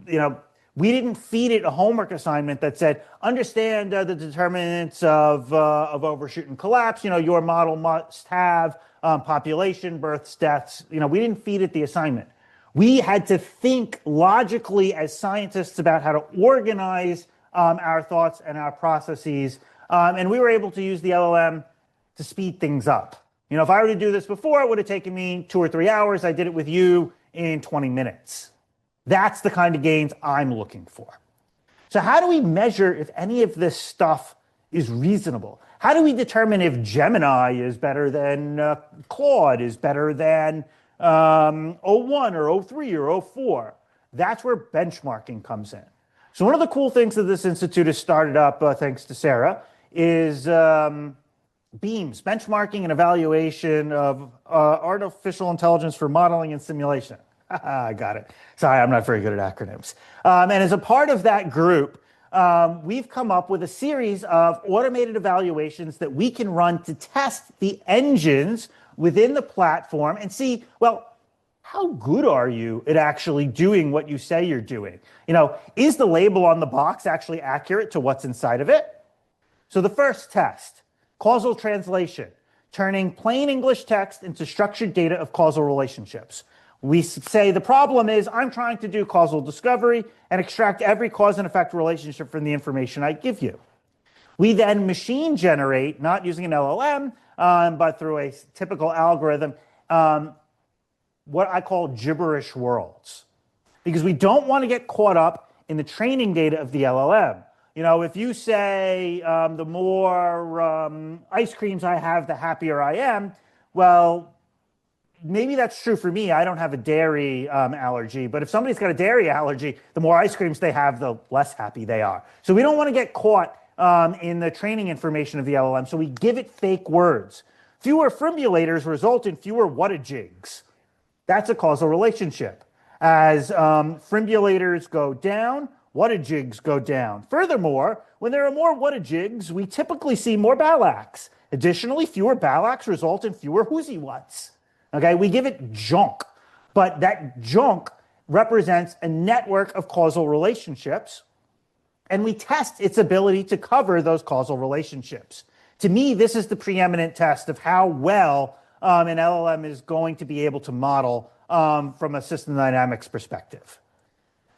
We didn't feed it a homework assignment that said, understand the determinants of overshoot and collapse. Your model must have population, births, deaths. We didn't feed it the assignment. We had to think logically as scientists about how to organize our thoughts and our processes. And we were able to use the LLM to speed things up. If I were to do this before, it would have taken me 2 or 3 hours. I did it with you in 20 minutes. That's the kind of gains I'm looking for. So how do we measure if any of this stuff is reasonable? How do we determine if Gemini is better than Claude, is better than O1 or O3 or O4? That's where benchmarking comes in. So one of the cool things that this institute has started up, thanks to Sarah, is BEAMS, benchmarking and evaluation of artificial intelligence for modeling and simulation. I got it. Sorry, I'm not very good at acronyms. And as a part of that group, we've come up with a series of automated evaluations that we can run to test the engines within the platform and see, well, how good are you at actually doing what you say you're doing? Is the label on the box actually accurate to what's inside of it? So the first test, causal translation, turning plain English text into structured data of causal relationships. We say the problem is I'm trying to do causal discovery and extract every cause and effect relationship from the information I give you. We then machine generate, not using an LLM, but through a typical algorithm, what I call gibberish worlds. Because we don't want to get caught up in the training data of the LLM. If you say the more ice creams I have, the happier I am, well, maybe that's true for me. I don't have a dairy allergy, but if somebody's got a dairy allergy, the more ice creams they have, the less happy they are. So we don't want to get caught in the training information of the LLM, so we give it fake words. Fewer frimbulators result in fewer whatajigs. That's a causal relationship. As frimbulators go down, whatajigs go down. Furthermore, when there are more whatajigs, we typically see more balacs. Additionally, fewer balacs result in fewer whoozy-whats. Okay, we give it junk, but that junk represents a network of causal relationships, and we test its ability to cover those causal relationships. To me, this is the preeminent test of how well an LLM is going to be able to model from a system dynamics perspective.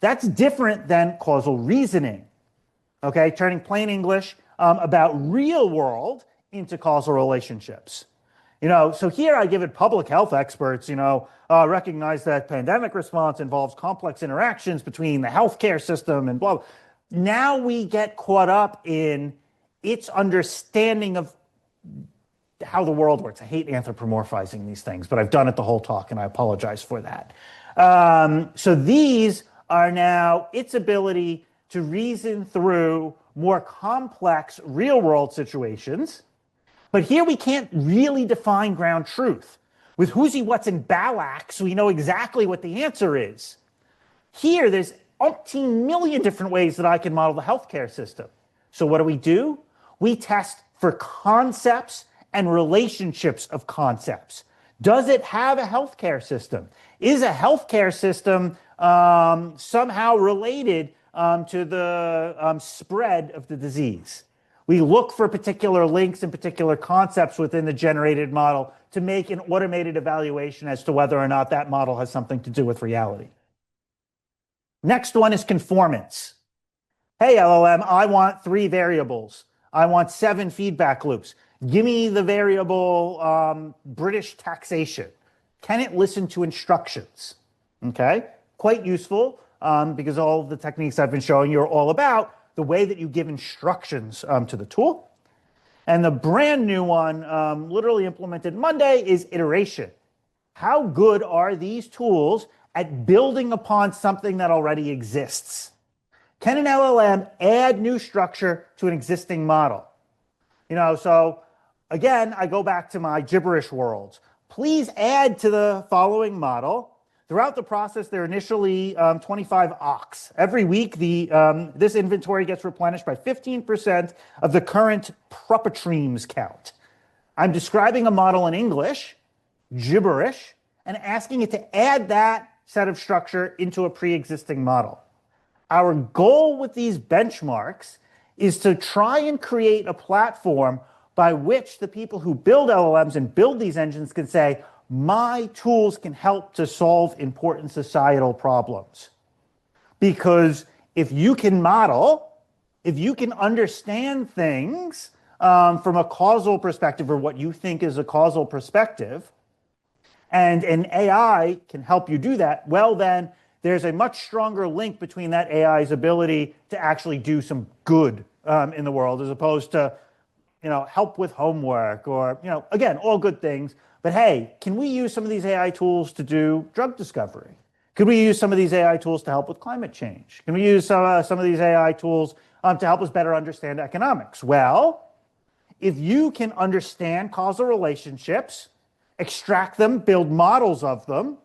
That's different than causal reasoning, okay? Turning plain English about real world into causal relationships. So here I give it public health experts, recognize that pandemic response involves complex interactions between the healthcare system and blah, blah. Now we get caught up in its understanding of how the world works. I hate anthropomorphizing these things, but I've done it the whole talk and I apologize for that. So these are now its ability to reason through more complex real world situations. But here we can't really define ground truth. With who's, what's, and balacs, we know exactly what the answer is. Here, there's umpteen million different ways that I can model the healthcare system. So what do? We test for concepts and relationships of concepts. Does it have a healthcare system? Is a healthcare system somehow related to the spread of the disease? We look for particular links and particular concepts within the generated model to make an automated evaluation as to whether or not that model has something to do with reality. Next one is conformance. Hey, LLM, I want 3 variables. I want 7 feedback loops. Give me the variable British taxation. Can it listen to instructions? Okay, quite useful because all of the techniques I've been showing you are all about the way that you give instructions to the tool. And the brand new one, literally implemented Monday, is iteration. How good are these tools at building upon something that already exists? Can an LLM add new structure to an existing model? So again, I go back to my gibberish worlds. Please add to the following model. Throughout the process, there are initially 25 ox. Every week, this inventory gets replenished by 15% of the current propetremes count. I'm describing a model in English, gibberish, and asking it to add that set of structure into a pre-existing model. Our goal with these benchmarks is to try and create a platform by which the people who build LLMs and build these engines can say, my tools can help to solve important societal problems. Because if you can model, if you can understand things from a causal perspective, or what you think is a causal perspective, and an AI can help you do that, well, then there's a much stronger link between that AI's ability to actually do some good in the world, as opposed to help with homework or, again, all good things. But hey, can we use some of these AI tools to do drug discovery? Could we use some of these AI tools to help with climate change? Can we use some of these AI tools to help us better understand economics? Well, if you can understand causal relationships, extract them, build models of them,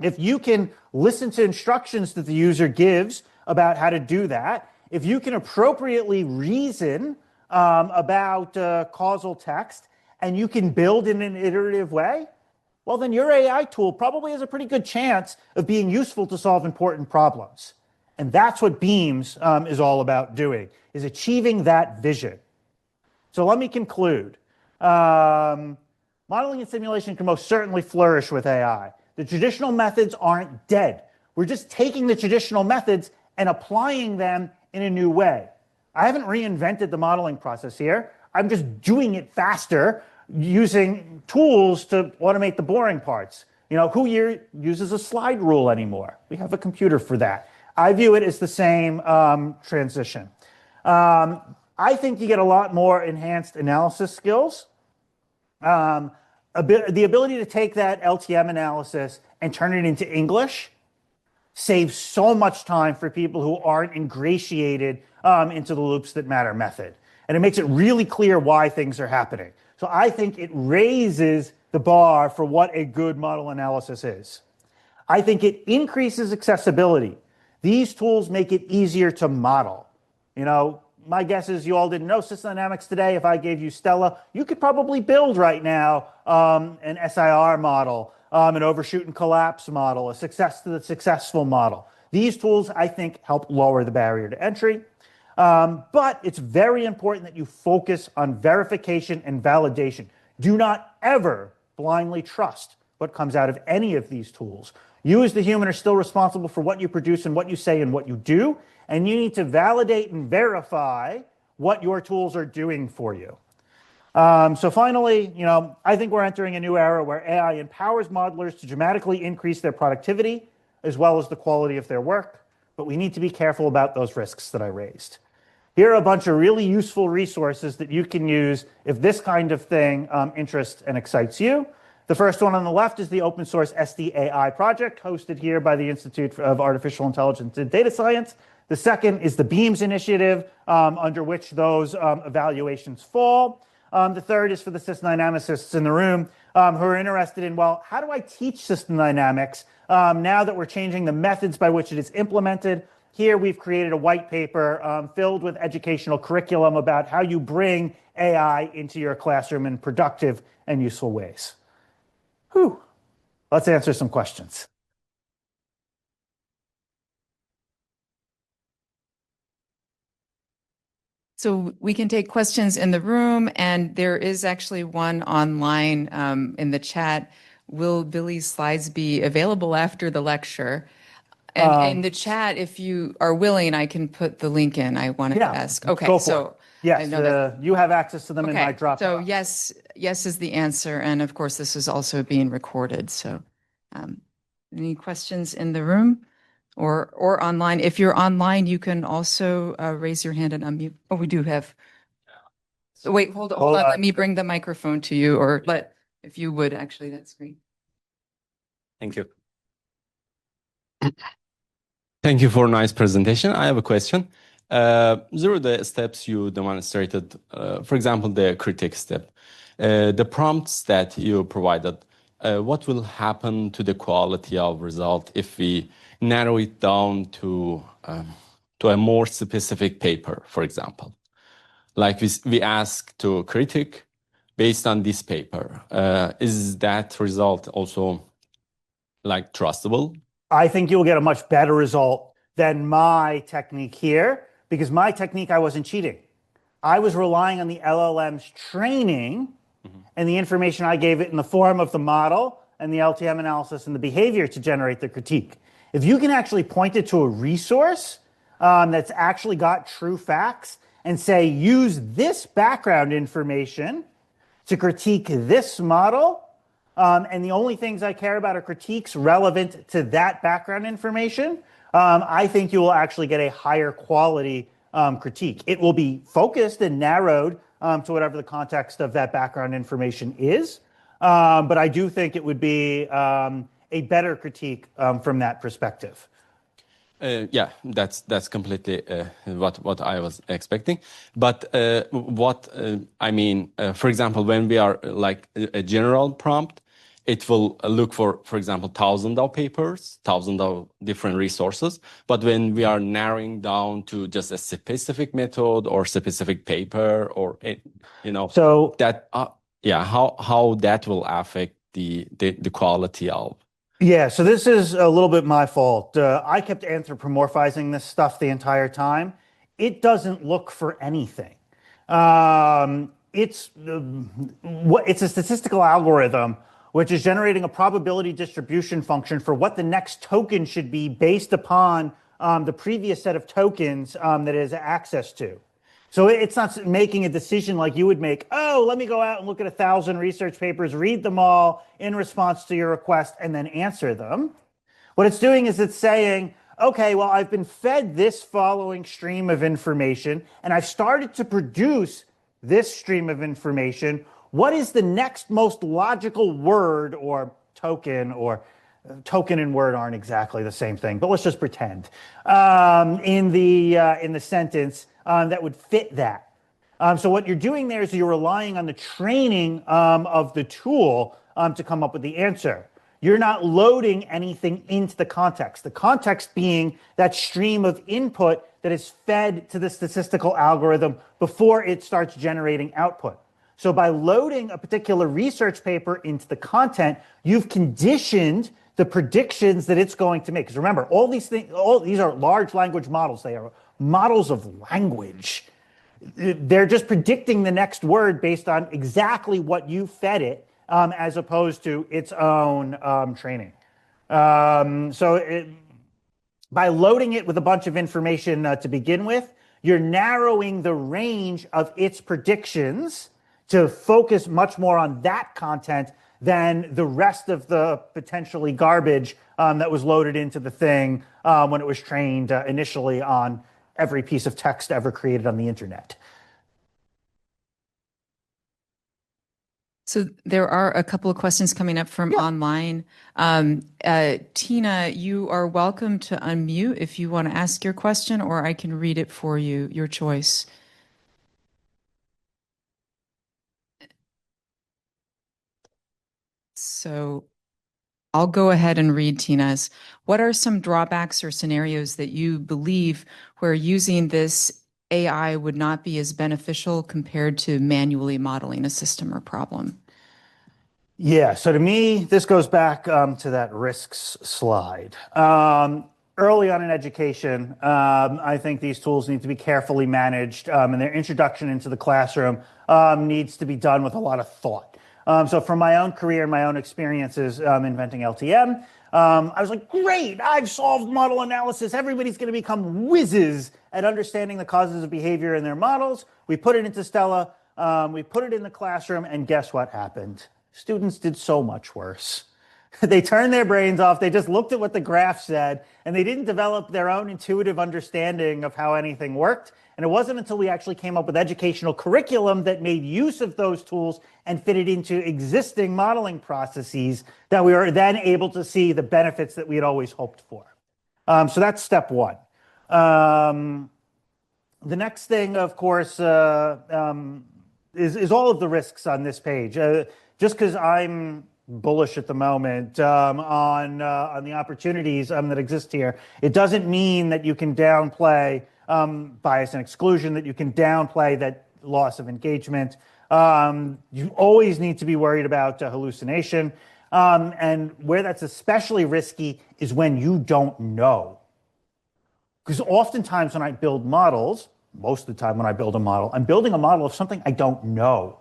if you can listen to instructions that the user gives about how to do that, if you can appropriately reason about causal text, and you can build in an iterative way, well, then your AI tool probably has a pretty good chance of being useful to solve important problems. And that's what Beams is all about doing, is achieving that vision. So let me conclude. Modeling and simulation can most certainly flourish with AI. The traditional methods aren't dead. We're just taking the traditional methods and applying them in a new way. I haven't reinvented the modeling process here. I'm just doing it faster using tools to automate the boring parts. Who here uses a slide rule anymore? We have a computer for that. I view it as the same transition. I think you get a lot more enhanced analysis skills. The ability to take that LTM analysis and turn it into English saves so much time for people who aren't ingratiated into the loops that matter method. And it makes it really clear why things are happening. So I think it raises the bar for what a good model analysis is. I think it increases accessibility. These tools make it easier to model. My guess is you all didn't know system dynamics today. If I gave you Stella, you could probably build right now an SIR model, an overshoot and collapse model, a success to the successful model. These tools, I think, help lower the barrier to entry. But it's very important that you focus on verification and validation. Do not ever blindly trust what comes out of any of these tools. You as the human are still responsible for what you produce and what you say and what you do, and you need to validate and verify what your tools are doing for you. So finally, I think we're entering a new era where AI empowers modelers to dramatically increase their productivity as well as the quality of their work, but we need to be careful about those risks that I raised. Here are a bunch of really useful resources that you can use if this kind of thing interests and excites you. The first one on the left is the open source SDAI project hosted here by the Institute of Artificial Intelligence and Data Science. The second is the Beams initiative, under which those evaluations fall. The third is for the system dynamicists in the room who are interested in, well, how do I teach system dynamics now that we're changing the methods by which it is implemented? Here we've created a white paper filled with educational curriculum about how you bring AI into your classroom in productive and useful ways. Whew. Let's answer some questions. So we can take questions in the room, and there is actually one online in the chat. Will Billy's slides be available after the lecture? And in the chat, if you are willing, I can put the link in. I wanted to ask. Okay, go for so it. Yes, you have access to them in my Dropbox. So yes is the answer, and of course, this is also being recorded. So, any questions in the room or online? If you're online, you can also raise your hand and unmute. Oh, we do have. So wait, hold on. Let me bring the microphone to you, or if you would, actually, that's great. Thank you. Thank you for a nice presentation. I have a question. There are the steps you demonstrated. For example, the critique step. The prompts that you provided, what will happen to the quality of result if we narrow it down to a more specific paper, for example? Like we ask to critique based on this paper. Is that result also like trustable? I think you'll get a much better result than my technique here, because my technique, I wasn't cheating. I was relying on the LLM's training and the information I gave it in the form of the model and the LTM analysis and the behavior to generate the critique. If you can actually point it to a resource that's actually got true facts and say, use this background information to critique this model, and the only things I care about are critiques relevant to that background information, I think you will actually get a higher quality critique. It will be focused and narrowed to whatever the context of that background information is. But I do think it would be a better critique from that perspective. Yeah, that's completely what I was expecting. But I mean, for example, when we are like a general prompt, it will look for example, thousands of papers, thousands of different resources. But when we are narrowing down to just a specific method or specific paper, or So that yeah, how that will affect the quality of. Yeah, so this is a little bit my fault. I kept anthropomorphizing this stuff the entire time. It doesn't look for anything. It's a statistical algorithm which is generating a probability distribution function for what the next token should be based upon the previous set of tokens that it has access to. So it's not making a decision like you would make, oh, let me go out and look at 1,000 research papers, read them all in response to your request, and then answer them. What it's doing is it's saying, okay, well, I've been fed this following stream of information, and I've started to produce this stream of information. What is the next most logical word or token and word aren't exactly the same thing, but let's just pretend in the sentence that would fit that. So what you're doing there is you're relying on the training of the tool to come up with the answer. You're not loading anything into the context. The context being that stream of input that is fed to the statistical algorithm before it starts generating output. So by loading a particular research paper into the content, you've conditioned the predictions that it's going to make. Because remember, all these are large language models. They are models of language. They're just predicting the next word based on exactly what you fed it, as opposed to its own training. By loading it with a bunch of information to begin with, you're narrowing the range of its predictions to focus much more on that content than the rest of the potentially garbage that was loaded into the thing when it was trained initially on every piece of text ever created on the internet. So there are a couple of questions coming up from online. Tina, you are welcome to unmute if you want to ask your question, or I can read it for you, your choice. So I'll go ahead and read Tina's. What are some drawbacks or scenarios that you believe where using this AI would not be as beneficial compared to manually modeling a system or problem? Yeah, so to me, this goes back to that risks slide. Early on in education, I think these tools need to be carefully managed, and their introduction into the classroom needs to be done with a lot of thought. So from my own career and my own experiences inventing LTM, I was like, great, I've solved model analysis. Everybody's going to become whizzes at understanding the causes of behavior in their models. We put it into Stella, we put it in the classroom, and guess what happened? Students did so much worse. They turned their brains off. They just looked at what the graph said, and they didn't develop their own intuitive understanding of how anything worked. And it wasn't until we actually came up with educational curriculum that made use of those tools and fit it into existing modeling processes that we were then able to see the benefits that we had always hoped for. So that's step one. The next thing, of course, is all of the risks on this page. Just because I'm bullish at the moment on the opportunities that exist here, it doesn't mean that you can downplay bias and exclusion, that you can downplay that loss of engagement. You always need to be worried about hallucination. And where that's especially risky is when you don't know. Because oftentimes when I build models, most of the time when I build a model, I'm building a model of something I don't know.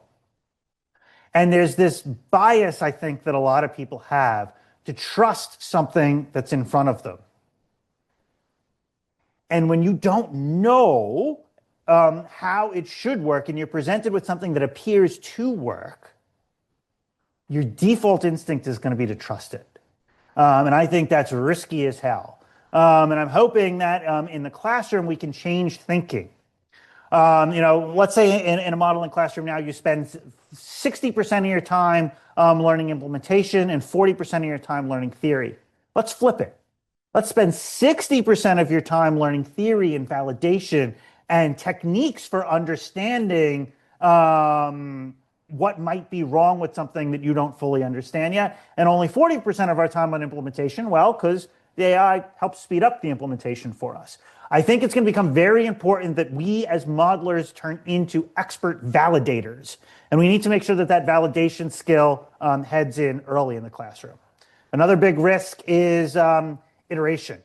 And there's this bias, I think, that a lot of people have to trust something that's in front of them. And when you don't know how it should work and you're presented with something that appears to work, your default instinct is going to be to trust it. And I think that's risky as hell. And I'm hoping that in the classroom we can change thinking. Let's say in a modeling classroom now you spend 60% of your time learning implementation and 40% of your time learning theory. Let's flip it. Let's spend 60% of your time learning theory and validation and techniques for understanding what might be wrong with something that you don't fully understand yet, and only 40% of our time on implementation, well, because the AI helps speed up the implementation for us. I think it's going to become very important that we as modelers turn into expert validators. And we need to make sure that that validation skill heads in early in the classroom. Another big risk is iteration.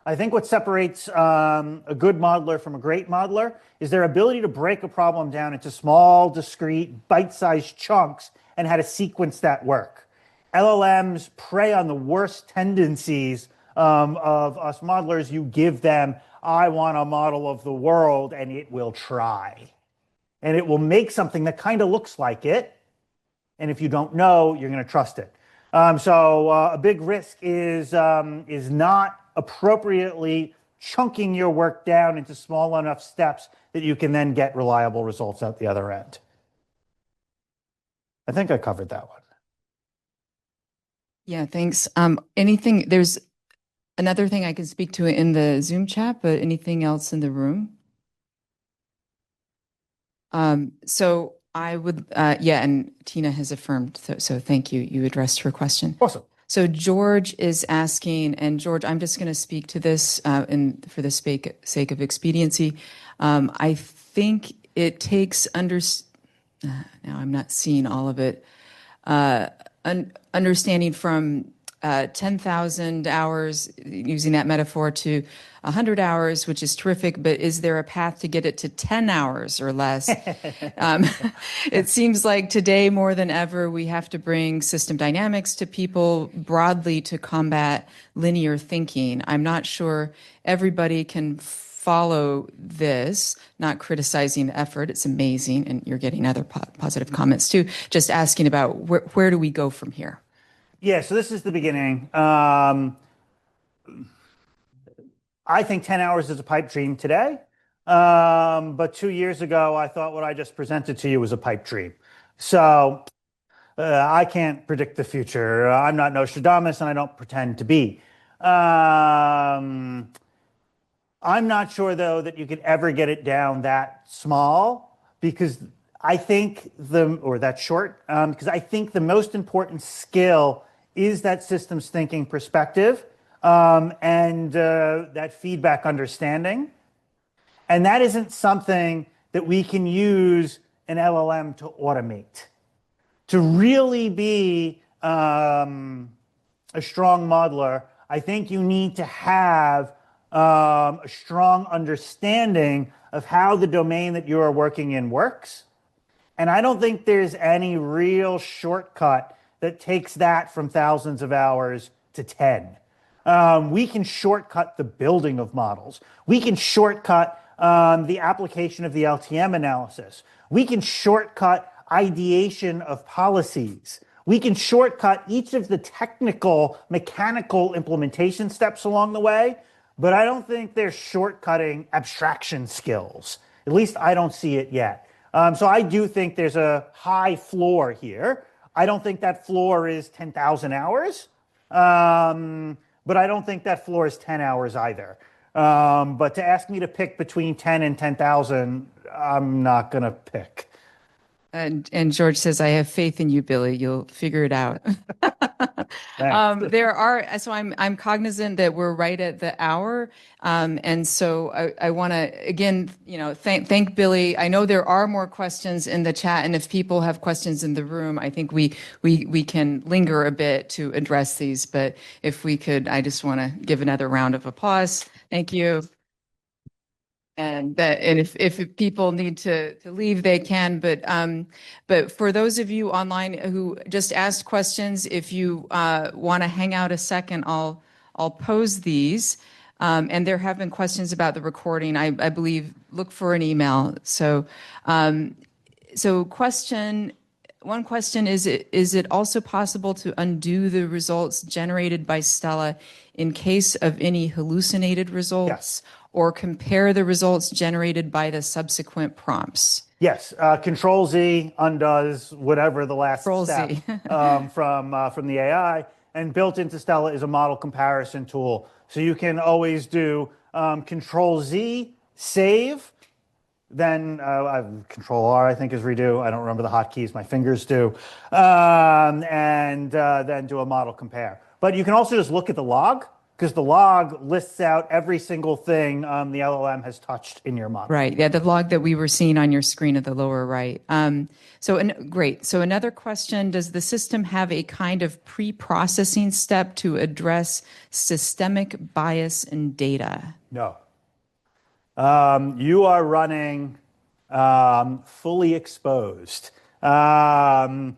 I think what separates a good modeler from a great modeler is their ability to break a problem down into small, discrete, bite-sized chunks and how to sequence that work. LLMs prey on the worst tendencies of us modelers. You give them, I want a model of the world, and it will try. And it will make something that kind of looks like it. And if you don't know, you're going to trust it. So a big risk is not appropriately chunking your work down into small enough steps that you can then get reliable results out the other end. I think I covered that one. Yeah, thanks. There's another thing I can speak to in the Zoom chat, but anything else in the room? So I would, and Tina has affirmed, so thank you. You addressed her question. Awesome. So George is asking, and George, I'm just going to speak to this for the sake of expediency. I think it takes now I'm not seeing all of it. Understanding from 10,000 hours, using that metaphor, to 100 hours, which is terrific, but is there a path to get it to 10 hours or less? It seems like today more than ever, we have to bring system dynamics to people broadly to combat linear thinking. I'm not sure everybody can follow this, not criticizing the effort. It's amazing, and you're getting other positive comments too. Just asking about where do we go from here? Yeah, so this is the beginning. I think 10 hours is a pipe dream today. But 2 years ago, I thought what I just presented to you was a pipe dream. So I can't predict the future. I'm not Nostradamus, and I don't pretend to be. I'm not sure, though, that you could ever get it down that small, because I think that short, because I think the most important skill is that systems thinking perspective and that feedback understanding. And that isn't something that we can use an LLM to automate. To really be a strong modeler, I think you need to have a strong understanding of how the domain that you are working in works. And I don't think there's any real shortcut that takes that from thousands of hours to 10. We can shortcut the building of models. We can shortcut the application of the LTM analysis. We can shortcut ideation of policies. We can shortcut each of the technical, mechanical implementation steps along the way, but I don't think they're shortcutting abstraction skills. At least I don't see it yet. So I do think there's a high floor here. I don't think that floor is 10,000 hours, but I don't think that floor is 10 hours either. But to ask me to pick between 10 and 10,000, I'm not going to pick. And George says, I have faith in you, Billy. You'll figure it out. Thanks. So I'm cognizant that we're right at the hour. And so I want to, again, thank Billy. I know there are more questions in the chat, and if people have questions in the room, I think we can linger a bit to address these. But if we could, I just want to give another round of applause. Thank you. And if people need to leave, they can. But for those of you online who just asked questions, if you want to hang out a second, I'll pose these. And there have been questions about the recording. I believe look for an email. So one question is it also possible to undo the results generated by Stella in case of any hallucinated results? Yes. Or compare the results generated by the subsequent prompts? Yes, Control Z undoes whatever the last Control step Z. from the AI, and built into Stella is a model comparison tool. So you can always do Control Z, save, then Control R, I think, is redo. I don't remember the hotkeys, my fingers do, and then do a model compare. But you can also just look at the log, because the log lists out every single thing the LLM has touched in your model. Right. Yeah, the log that we were seeing on your screen at the lower right. Great. So another question, does the system have a kind of pre-processing step to address systemic bias in data? No. You are running fully exposed. My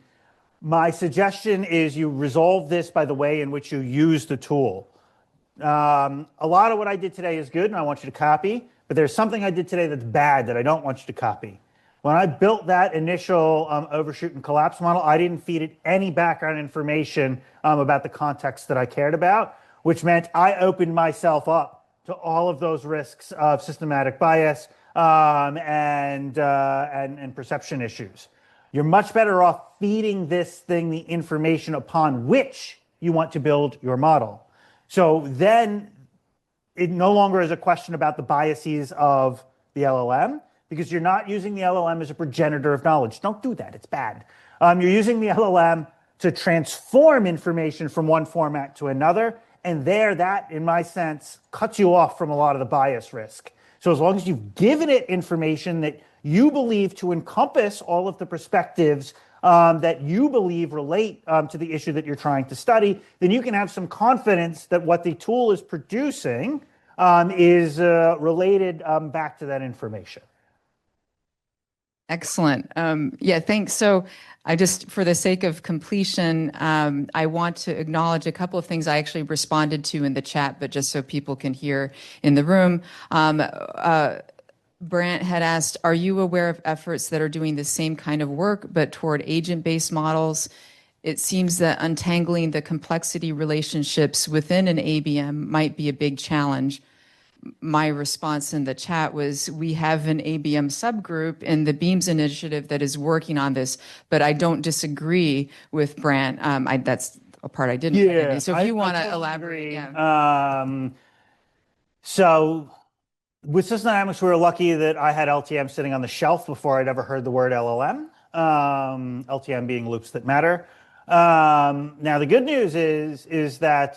suggestion is you resolve this by the way in which you use the tool. A lot of what I did today is good and I want you to copy, but there's something I did today that's bad that I don't want you to copy. When I built that initial overshoot and collapse model, I didn't feed it any background information about the context that I cared about, which meant I opened myself up to all of those risks of systematic bias and perception issues. You're much better off feeding this thing the information upon which you want to build your model. So then it no longer is a question about the biases of the LLM, because you're not using the LLM as a progenitor of knowledge. Don't do that. It's bad. You're using the LLM to transform information from one format to another. And that, in my sense, cuts you off from a lot of the bias risk. So as long as you've given it information that you believe to encompass all of the perspectives that you believe relate to the issue that you're trying to study, then you can have some confidence that what the tool is producing is related back to that information. Excellent. Yeah, thanks. So I just, for the sake of completion, I want to acknowledge a couple of things I actually responded to in the chat, but just so people can hear in the room. Brant had asked, are you aware of efforts that are doing the same kind of work, but toward agent-based models? It seems that untangling the complexity relationships within an ABM might be a big challenge. My response in the chat was, we have an ABM subgroup in the Beams initiative that is working on this, but I don't disagree with Brant. That's a part I didn't put in. So if you want to elaborate. Yeah. So with System Dynamics, we were lucky that I had LTM sitting on the shelf before I'd ever heard the word LLM, LTM being loops that matter. Now, the good news is that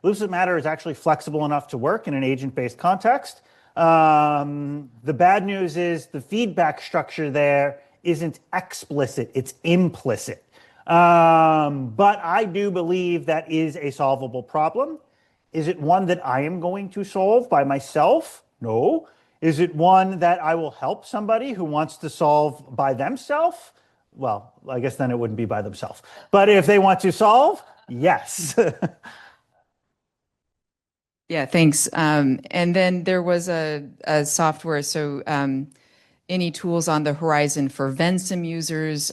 loops that matter is actually flexible enough to work in an agent-based context. The bad news is the feedback structure there isn't explicit, it's implicit. But I do believe that is a solvable problem. Is it one that I am going to solve by myself? No. Is it one that I will help somebody who wants to solve by themselves? Well, I guess then it wouldn't be by themselves. But if they want to solve, yes. Yeah, thanks. And then there was a software, so any tools on the horizon for Vensim users.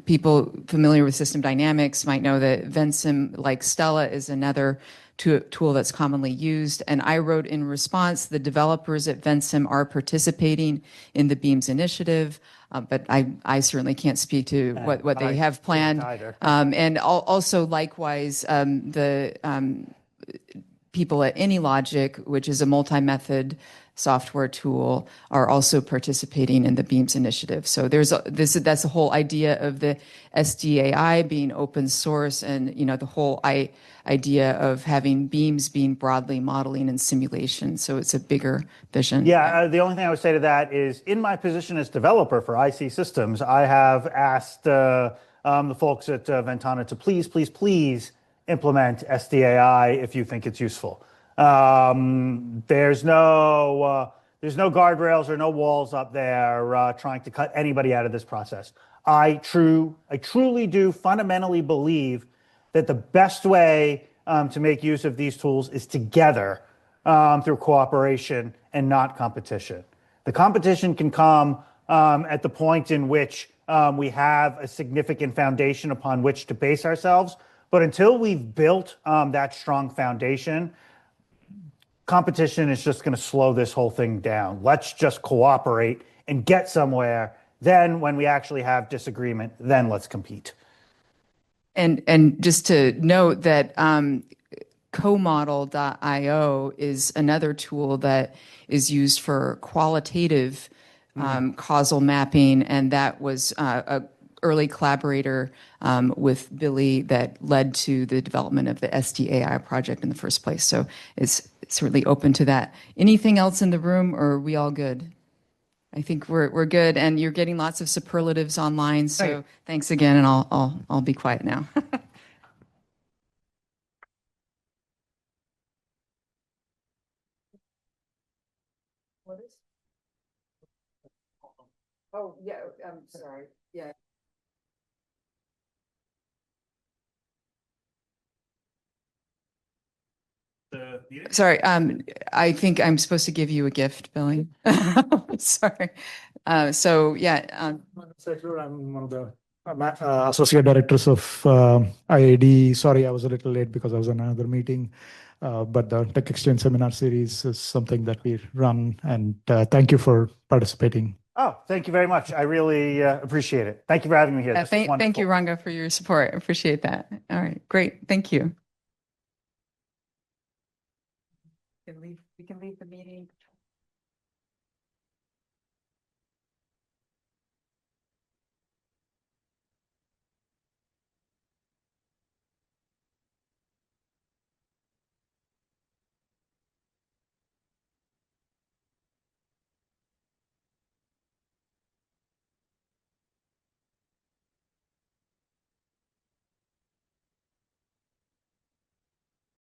People familiar with System Dynamics might know that Vensim, like Stella, is another tool that's commonly used. And I wrote in response, the developers at Vensim are participating in the Beams initiative, but I certainly can't speak to what they have planned. And also likewise, people at AnyLogic, which is a multi-method software tool, are also participating in the Beams initiative. So that's the whole idea of the SDAI being open source, and the whole idea of having Beams being broadly modeling and simulation. So it's a bigger vision. Yeah, the only thing I would say to that is, in my position as developer for IC Systems, I have asked the folks at Ventana to please implement SDAI if you think it's useful. There's no guardrails or no walls up there trying to cut anybody out of this process. I truly do fundamentally believe that the best way to make use of these tools is together through cooperation and not competition. The competition can come at the point in which we have a significant foundation upon which to base ourselves. But until we've built that strong foundation, competition is just going to slow this whole thing down. Let's just cooperate and get somewhere. Then when we actually have disagreement, then let's compete. And just to note that comodel.io is another tool that is used for qualitative causal mapping, and that was a early collaborator with Billy that led to the development of the SDAI project in the first place. So it's certainly open to that. Anything else in the room, or are we all good? I think we're good, and you're getting lots of superlatives online. So thanks again, and I'll be quiet now. What is? Oh yeah, I'm sorry. Yeah. Sorry, I think I'm supposed to give you a gift, Billy. Sorry. So yeah. I'm one of the associate directors of IAD. Sorry, I was a little late because I was on another meeting. But the Tech Exchange seminar series is something that we run, and thank you for participating. Oh, thank you very much. I really appreciate it. Thank you for having me here. Thank you, Ranga, for your support. I appreciate that. All right, great. Thank you. We can leave the meeting.